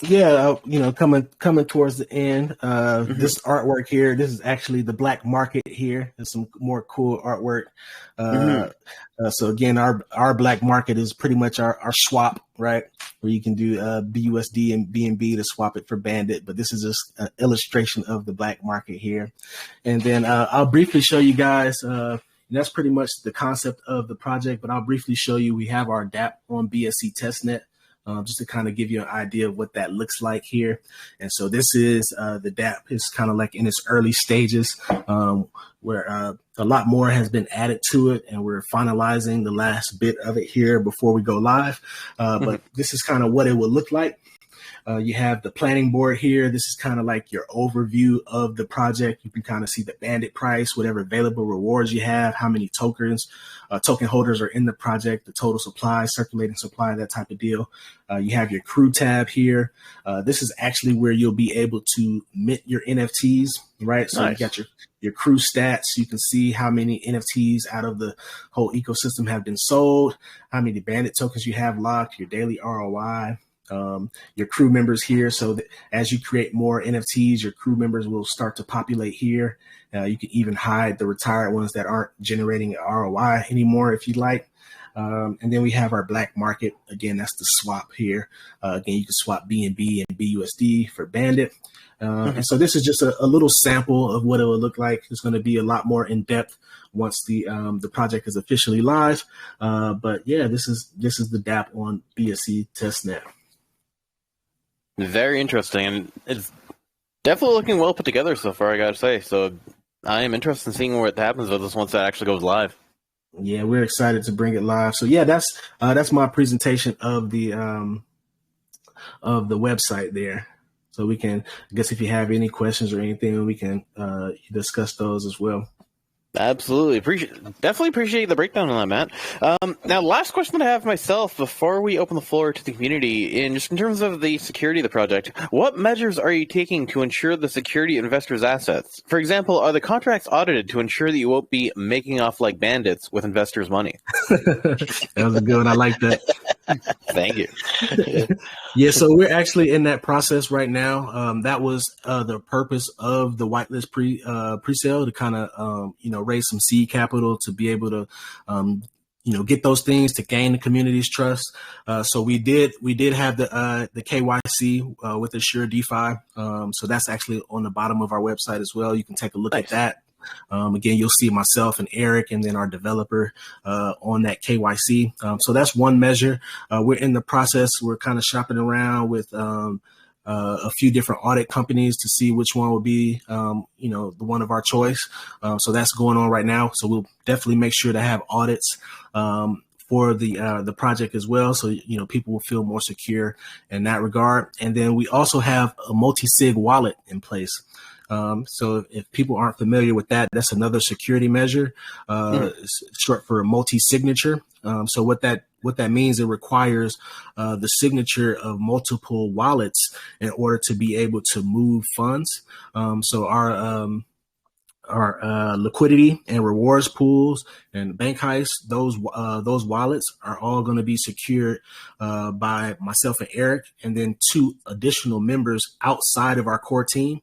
Yeah, coming towards the end. This artwork here, this is actually the black market here. There's some more cool artwork. So again, our black market is pretty much our swap, right? Where you can do BUSD and BNB to swap it for Bandit. But this is just an illustration of the black market here. And then I'll briefly show you guys. That's pretty much the concept of the project. But I'll briefly show you. We have our DApp on BSC testnet. Just to kind of give you an idea of what that looks like here. And so this is the DApp is kind of like in its early stages where a lot more has been added to it, and we're finalizing the last bit of it here before we go live. But this is kind of what it will look like. You have the planning board here. This is kind of like your overview of the project. You can kind of see the Bandit price, whatever available rewards you have, how many tokens, token holders are in the project, the total supply, circulating supply, that type of deal. You have your crew tab here. This is actually where you'll be able to mint your NFTs, right? So nice. You got your crew stats. You can see how many NFTs out of the whole ecosystem have been sold, how many Bandit tokens you have locked, your daily ROI. Your crew members here, so that as you create more NFTs, your crew members will start to populate here. You can even hide the retired ones that aren't generating ROI anymore if you like. And then we have our black market. Again, that's the swap here. Again, you can swap BNB and BUSD for Bandit. And so this is just a little sample of what it will look like. It's going to be a lot more in depth once the project is officially live. But yeah, this is the DApp on BSC testnet. Very interesting, and it's definitely looking well put together so far, I gotta say. So I am interested in seeing what happens with this once that actually goes live. Yeah, we're excited to bring it live. So yeah, that's my presentation of the website there. So we can, I guess, if you have any questions or anything, we can discuss those as well. Absolutely. Definitely appreciate the breakdown on that, Matt. Now, last question that I have myself before we open the floor to the community, in terms of the security of the project, what measures are you taking to ensure the security of investors' assets? For example, are the contracts audited to ensure that you won't be making off like bandits with investors' money? That was a good one. I like that. Thank you. Yeah, so we're actually in that process right now. That was the purpose of the whitelist pre-sale to kind of raise some seed capital to be able to get those things to gain the community's trust. So we did have the KYC with Assure DeFi. So that's actually on the bottom of our website as well. You can take a look at that. Again, you'll see myself and Eric and then our developer on that KYC. So that's one measure. We're in the process. We're kind of shopping around with a few different audit companies to see which one would be, the one of our choice. So that's going on right now. So we'll definitely make sure to have audits for the project as well. So, people will feel more secure in that regard. And then we also have a Multi-Sig Wallet in place. So if people aren't familiar with that, that's another security measure, it's short for multi-signature. So what that means, it requires the signature of multiple wallets in order to be able to move funds. So our liquidity and rewards pools and bank heists, those wallets are all going to be secured by myself and Eric, and then 2 additional members outside of our core team.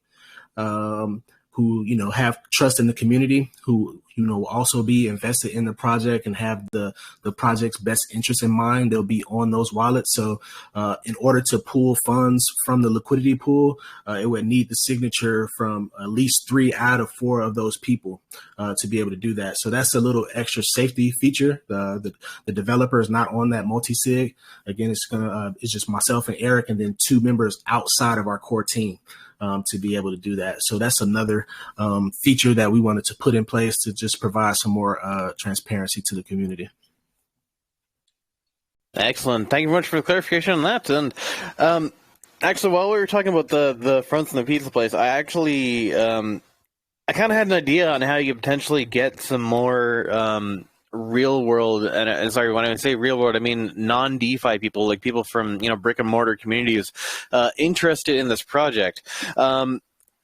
Who have trust in the community, who will also be invested in the project and have the project's best interest in mind. They'll be on those wallets. So in order to pull funds from the liquidity pool, it would need the signature from at least 3 out of 4 of those people to be able to do that. So that's a little extra safety feature. The developer is not on that multi-sig. Again, it's just myself and Eric, and then 2 members outside of our core team to be able to do that. So that's another feature that we wanted to put in place to just provide some more transparency to the community. Excellent. Thank you very much for the clarification on that. And actually, while we were talking about the fronts and the pizza place, I actually I kind of had an idea on how you could potentially get some more real world, and sorry, when I say real world, I mean non-DeFi people, like people from brick and mortar communities interested in this project.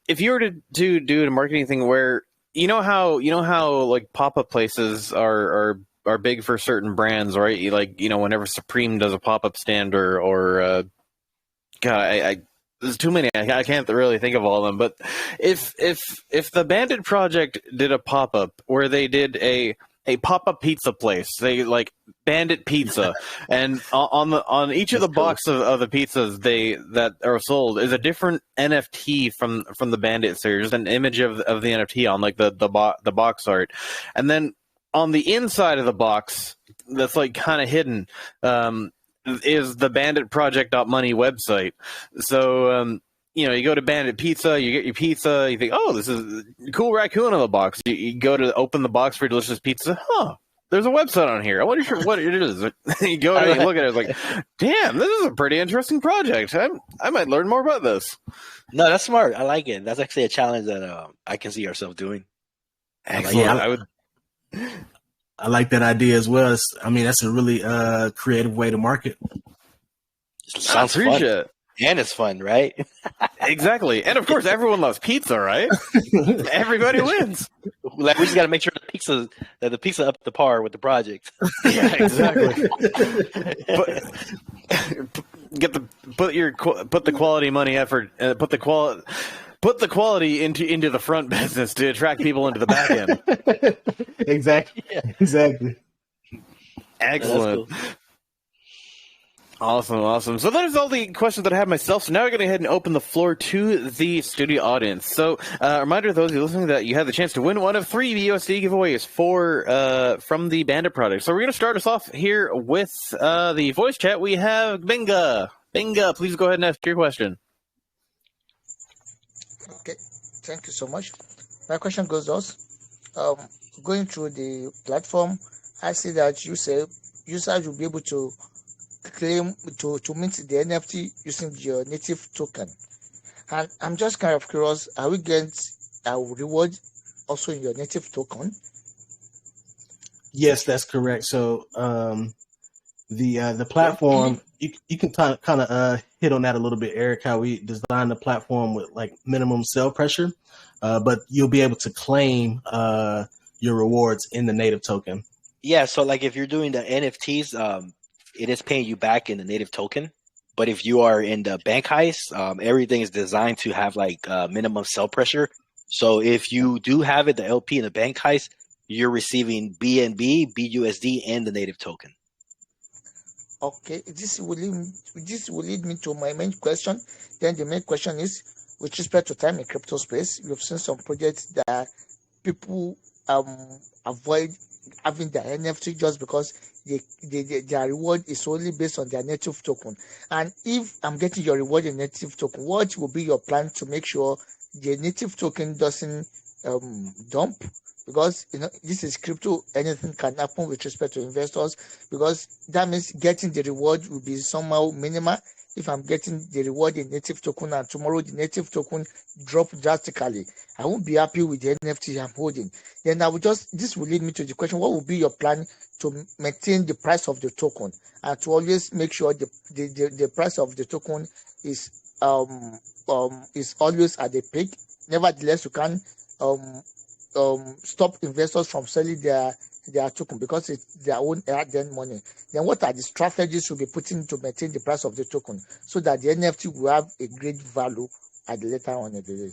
If you were to do a marketing thing where you know how like pop-up places are big for certain brands, right? Like whenever Supreme does a pop-up stand or God, there's too many. I can't really think of all of them. But if the Bandit project did a pop-up where they did a pop-up pizza place, they like Bandit Pizza, and on each of the box of the pizzas that are sold is a different NFT from the Bandit series, an image of the NFT on like the box art, and then on the inside of the box that's like kind of hidden is the banditproject.money website. So you go to Bandit Pizza, you get your pizza, you think, oh, this is a cool raccoon on the box. You go to open the box for your delicious pizza. There's a website on here. I wonder what it is. You go to you look at it, it's like, damn, this is a pretty interesting project. I might learn more about this. No, that's smart. I like it. That's actually a challenge that I can see ourselves doing. Excellent. I like that idea as well. That's a really creative way to market. Sounds fun. And it's fun, right? Exactly. And of course, everyone loves pizza, right? Everybody wins. Like, we just got to make sure the pizza up to par with the project. Yeah, exactly. Put the quality money effort, put the quality into the front business to attract people into the back end. Exactly. Yeah. Exactly. Excellent. Cool. Awesome. So that is all the questions that I have myself. So now we're going to go ahead and open the floor to the studio audience. So a reminder to those of you listening that you have the chance to win one of 3 USD giveaways from the Bandit product. So we're going to start us off here with the voice chat. We have Binga. Binga, please go ahead and ask your question. Okay, thank you so much. My question goes thus. Going through the platform, I see that you say users will be able to claim to mint the NFT using your native token. And I'm just kind of curious, are we getting a reward also in your native token? Yes, that's correct. So the platform, you can kind of hit on that a little bit, Eric, how we designed the platform with like minimum sell pressure, but you'll be able to claim your rewards in the native token. Yeah, so like if you're doing the NFTs, it is paying you back in the native token. But if you are in the bank heist, everything is designed to have like minimum sell pressure. So if you do have it, the LP in the bank heist, you're receiving BNB, BUSD, and the native token. Okay, this will lead me to my main question. Then the main question is, with respect to time in crypto space, we've seen some projects that people avoid having their NFT just because their reward is only based on their native token. And if I'm getting your reward in native token, what will be your plan to make sure the native token doesn't dump? Because this is crypto, anything can happen with respect to investors, because that means getting the reward will be somehow minimal. If I'm getting the reward in native token and tomorrow the native token drop drastically, I won't be happy with the NFT I'm holding. Then this will lead me to the question, what will be your plan to maintain the price of the token and to always make sure the price of the token is always at the peak? Nevertheless, you can stop investors from selling their token because it's their own hard-earned money. Then what are the strategies you'll be putting to maintain the price of the token so that the NFT will have a great value at the later on in the day?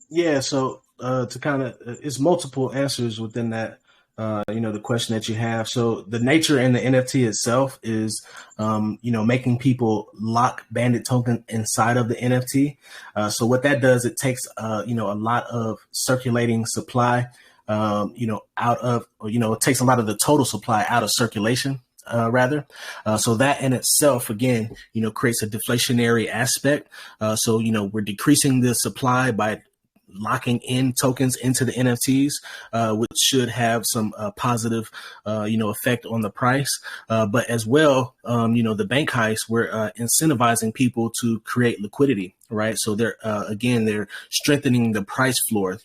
Yeah, so to kind of, it's multiple answers within that. The question that you have. So the nature in the NFT itself is, making people lock Bandit token inside of the NFT. So what that does, it takes, a lot of circulating supply, out of, it takes a lot of the total supply out of circulation. So that in itself, again, creates a deflationary aspect. So we're decreasing the supply by locking in tokens into the NFTs, which should have some positive, effect on the price. But as well, the bank heist, we're incentivizing people to create liquidity, right? So they're strengthening the price floor.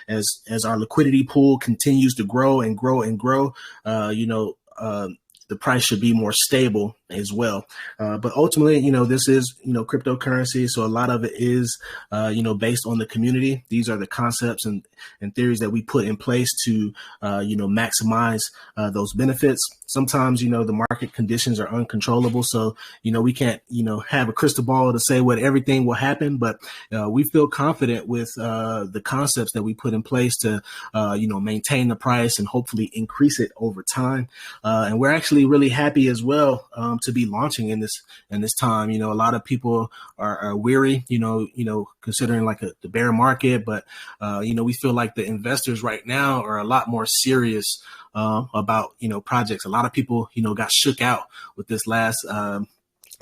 As our liquidity pool continues to grow and grow and grow, the price should be more stable as well. But ultimately, this is, cryptocurrency. So a lot of it is, based on the community. These are the concepts and theories that we put in place to, maximize those benefits. Sometimes, the market conditions are uncontrollable. So, we can't, have a crystal ball to say what everything will happen. But we feel confident with the concepts that we put in place to, maintain the price and hopefully increase it over time. And we're actually really happy as well to be launching in this time. A lot of people are weary, considering like the bear market, but we feel like the investors right now are a lot more serious about projects. A lot of people got shook out with this last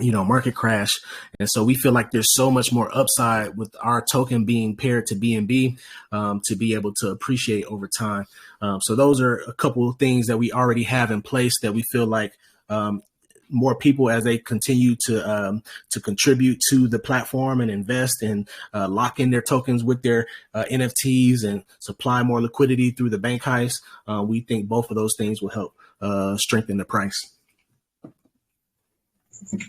market crash, and so we feel like there's so much more upside with our token being paired to BNB to be able to appreciate over time. So those are a couple of things that we already have in place that we feel like more people, as they continue to contribute to the platform and invest and lock in their tokens with their NFTs and supply more liquidity through the bank heist, we think both of those things will help strengthen the price.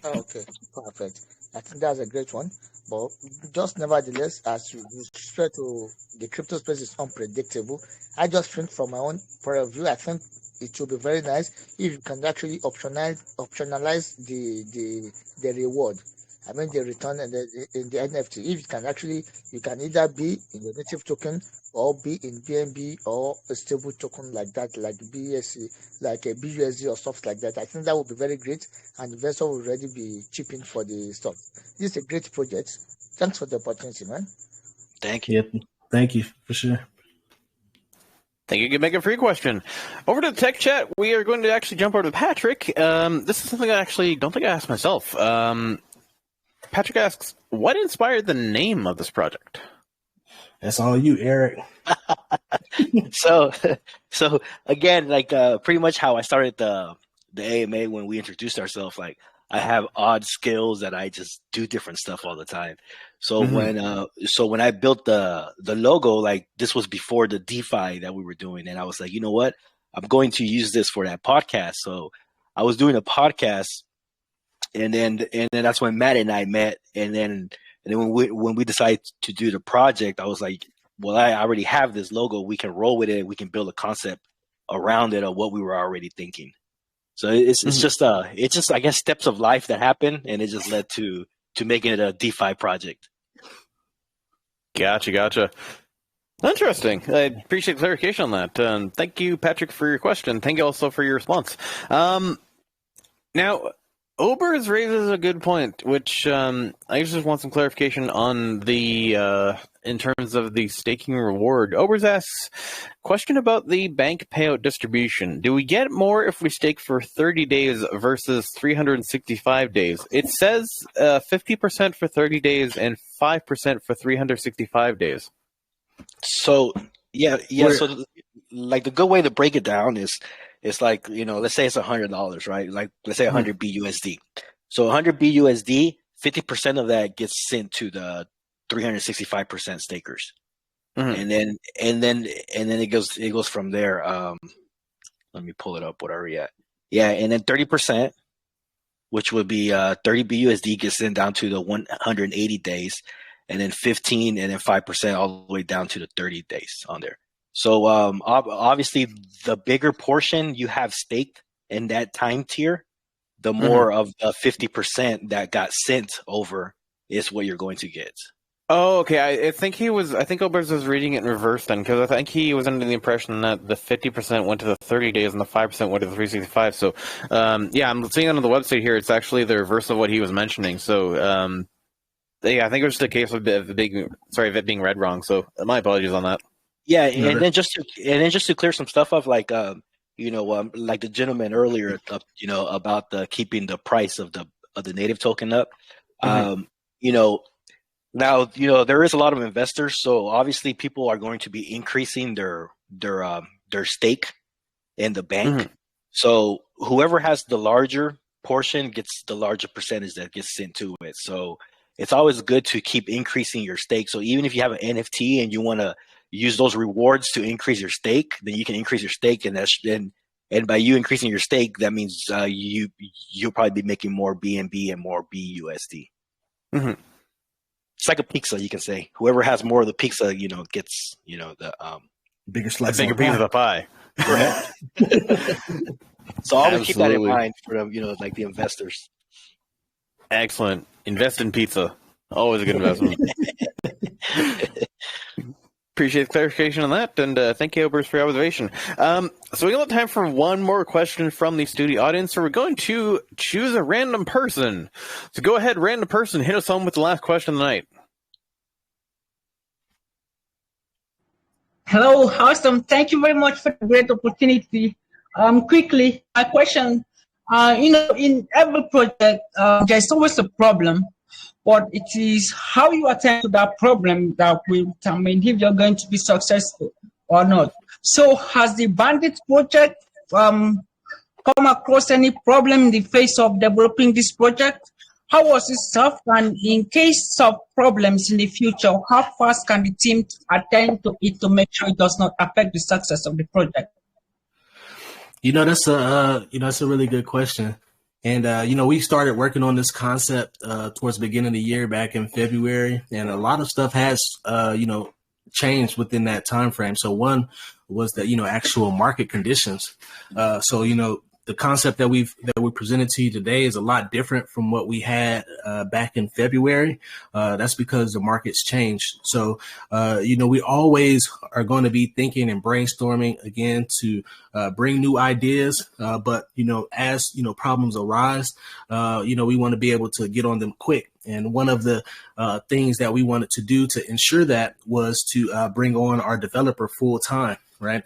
Okay, perfect. I think that's a great one. But just nevertheless, as you refer to the crypto space is unpredictable, I just think from my own point of view, I think it will be very nice if you can actually optionalize the reward. I mean the return in the NFT. If you can actually, you can either be in the native token or be in BNB or a stable token like that, like BSC, like a BUSD or stuff like that. I think that would be very great, and investor will already be chipping for the stock. This is a great project. Thanks for the opportunity, man. Thank you. Yep. Thank you for sure. Thank you. Good make a free question. Over to the tech chat, we are going to actually jump over to Patrick. This is something I actually don't think I asked myself. Patrick asks, what inspired the name of this project? That's all you, Eric. So again, like pretty much how I started the AMA when we introduced ourselves. Like I have odd skills that I just do different stuff all the time. So when I built the logo, like this was before the DeFi that we were doing, and I was like, you know what, I'm going to use this for that podcast. So I was doing a podcast, and then that's when Matt and I met, and then when we decided to do the project, I was like, well, I already have this logo. We can roll with it. We can build a concept around it of what we were already thinking. So it's just I guess steps of life that happen, and it just led to making it a DeFi project. Gotcha. Interesting. I appreciate the clarification on that. Thank you, Patrick, for your question. Thank you also for your response. Now, Obers raises a good point, which I just want some clarification on the in terms of the staking reward. Obers asks, question about the bank payout distribution. Do we get more if we stake for 30 days versus 365 days? It says 50% for 30 days and 5% for 365 days. So yeah. So like the good way to break it down is, it's like, let's say it's $100, right? Like let's say 100 BUSD. So 100 BUSD, 50% of that gets sent to the 365% stakers, and then it goes from there. Let me pull it up. What are we at? Yeah, and then 30%, which would be 30 BUSD, gets sent down to the 180 days, and then 15, and then 5% all the way down to the 30 days on there. So obviously, the bigger portion you have staked in that time tier, the more of the 50% that got sent over is what you're going to get. Oh, okay. I think he was. I think Oberst was reading it in reverse then, because I think he was under the impression that the 50% went to the 30 days and the 5% went to the 365. So, yeah, I'm seeing it on the website here. It's actually the reverse of what he was mentioning. So, yeah, I think it was just a case of it being read wrong. So, my apologies on that. Yeah, and then just to clear some stuff up, like like the gentleman earlier, about the keeping the price of the native token up. You know, now there is a lot of investors, so obviously people are going to be increasing their stake in the bank. So whoever has the larger portion gets the larger percentage that gets sent to it. So it's always good to keep increasing your stake. So even if you have an NFT and you want to use those rewards to increase your stake, then you can increase your stake, and by you increasing your stake, that means you'll probably be making more BNB and more BUSD. It's like a pizza, you can say. Whoever has more of the pizza, gets the bigger slice, a bigger piece of the pie. Correct. So always keep that in mind for them, like the investors. Excellent. Invest in pizza. Always a good investment. Appreciate the clarification on that, and thank you, Oberst, for your observation. So we got time for one more question from the studio audience, so we're going to choose a random person. So go ahead, random person, hit us home with the last question of the night. Hello, awesome. Thank you very much for the great opportunity. Quickly, my question, in every project, there's always a problem. But it is how you attend to that problem that will determine if you're going to be successful or not. So has the Bandit project come across any problem in the face of developing this project? How was it solved? And in case of problems in the future, how fast can the team attend to it to make sure it does not affect the success of the project? That's a really good question. And, we started working on this concept towards the beginning of the year back in February. And a lot of stuff has, changed within that time frame. So one was the, actual market conditions. The concept that we presented to you today is a lot different from what we had back in February. That's because the market's changed. So, we always are going to be thinking and brainstorming again to bring new ideas. But, as, problems arise, we want to be able to get on them quick. And one of the things that we wanted to do to ensure that was to bring on our developer full time, right?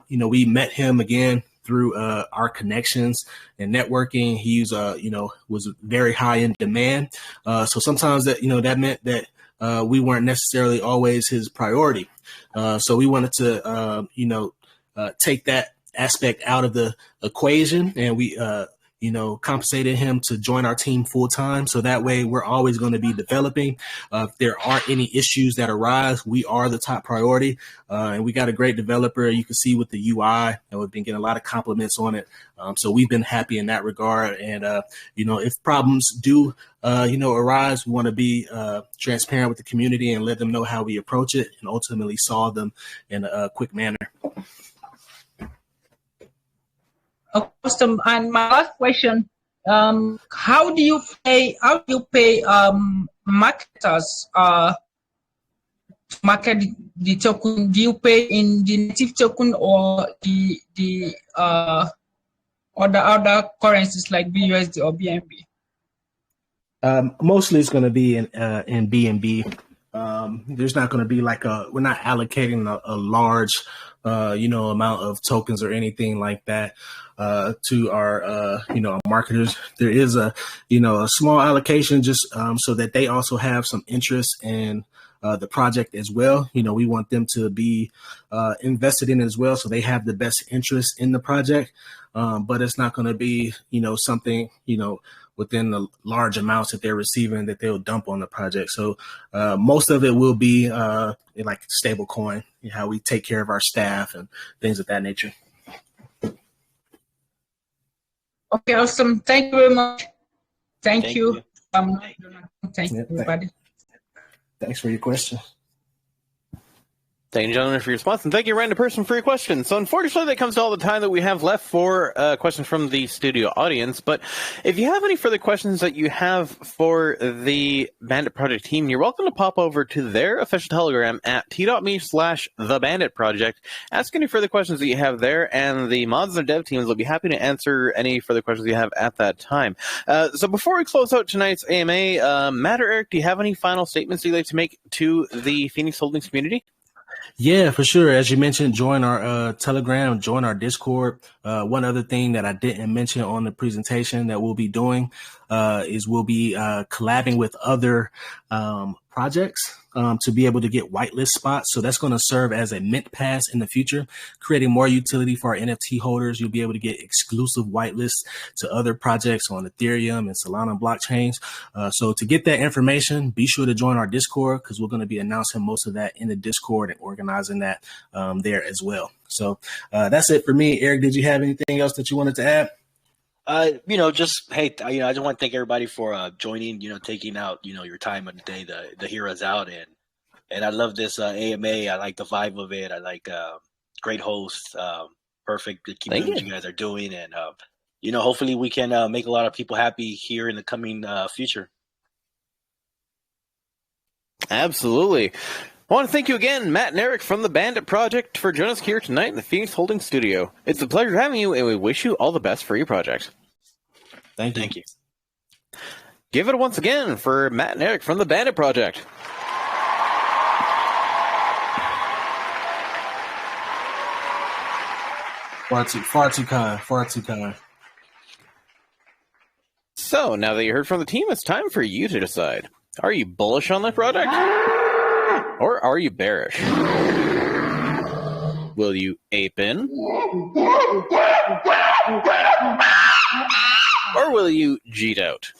We met him again through our connections and networking. He's, was very high in demand. So sometimes that, that meant that we weren't necessarily always his priority. So we wanted to, take that aspect out of the equation, and we, compensated him to join our team full time. So that way we're always going to be developing. If there aren't any issues that arise, we are the top priority. And we got a great developer. You can see with the UI, and we've been getting a lot of compliments on it. So we've been happy in that regard. And, if problems do, arise, we want to be transparent with the community and let them know how we approach it and ultimately solve them in a quick manner. Awesome. And my last question: how do you pay marketers to market the token? Do you pay in the native token or the other currencies like BUSD or BNB? Mostly it's going to be in BNB. There's not going to be we're not allocating a large, amount of tokens or anything like that to our, marketers. There is a small allocation just so that they also have some interest in the project as well. We want them to be invested in as well, so they have the best interest in the project. But it's not going to be, something, within the large amounts that they're receiving that they'll dump on the project. So most of it will be like stable coin, how we take care of our staff and things of that nature. Okay, awesome. Thank you very much. Thank you. Thank you, everybody. Thanks for your question. Thank you, gentlemen, for your response, and thank you, random person, for your question. So, unfortunately, that comes to all the time that we have left for questions from the studio audience. But if you have any further questions that you have for the Bandit Project team, you're welcome to pop over to their official Telegram at t.me/thebanditproject. Ask any further questions that you have there, and the mods and dev teams will be happy to answer any further questions you have at that time. So, before we close out tonight's AMA, Matt or Eric, do you have any final statements you'd like to make to the Phoenix Holdings community? Yeah, for sure. As you mentioned, join our Telegram, join our Discord. One other thing that I didn't mention on the presentation that we'll be doing is we'll be collabing with other projects to be able to get whitelist spots. So that's going to serve as a mint pass in the future, creating more utility for our NFT holders. You'll be able to get exclusive whitelists to other projects on Ethereum and Solana blockchains. So to get that information, be sure to join our Discord, because we're going to be announcing most of that in the Discord and organizing that there as well. So that's it for me. Eric, did you have anything else that you wanted to add? Just, hey, I just want to thank everybody for joining, taking out, your time of the day to hear us out. And I love this AMA. I like the vibe of it. I like great hosts, perfect to keep doing what you guys are doing. And, hopefully we can make a lot of people happy here in the coming future. Absolutely. I want to thank you again, Matt and Eric from the Bandit Project, for joining us here tonight in the Phoenix Holdings studio. It's a pleasure having you, and we wish you all the best for your project. Thank you. Give it once again for Matt and Eric from the Bandit Project. Far too kind. So, now that you heard from the team, it's time for you to decide. Are you bullish on the project? Or are you bearish? Will you ape in? Or will you jeet out?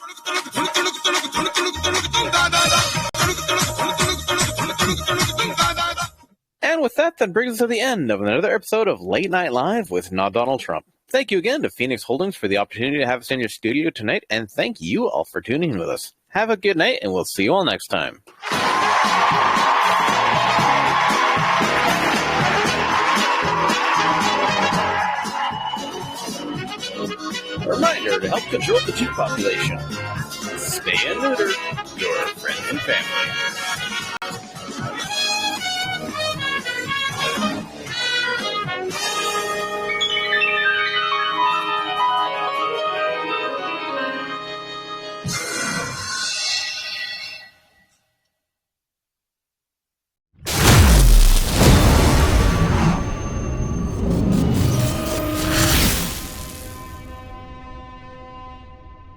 And with that brings us to the end of another episode of Late Night Live with Not Donald Trump. Thank you again to Phoenix Holdings for the opportunity to have us in your studio tonight, and thank you all for tuning in with us. Have a good night, and we'll see you all next time. A reminder to help control the Jeep population. Stay and neuter your friends and family.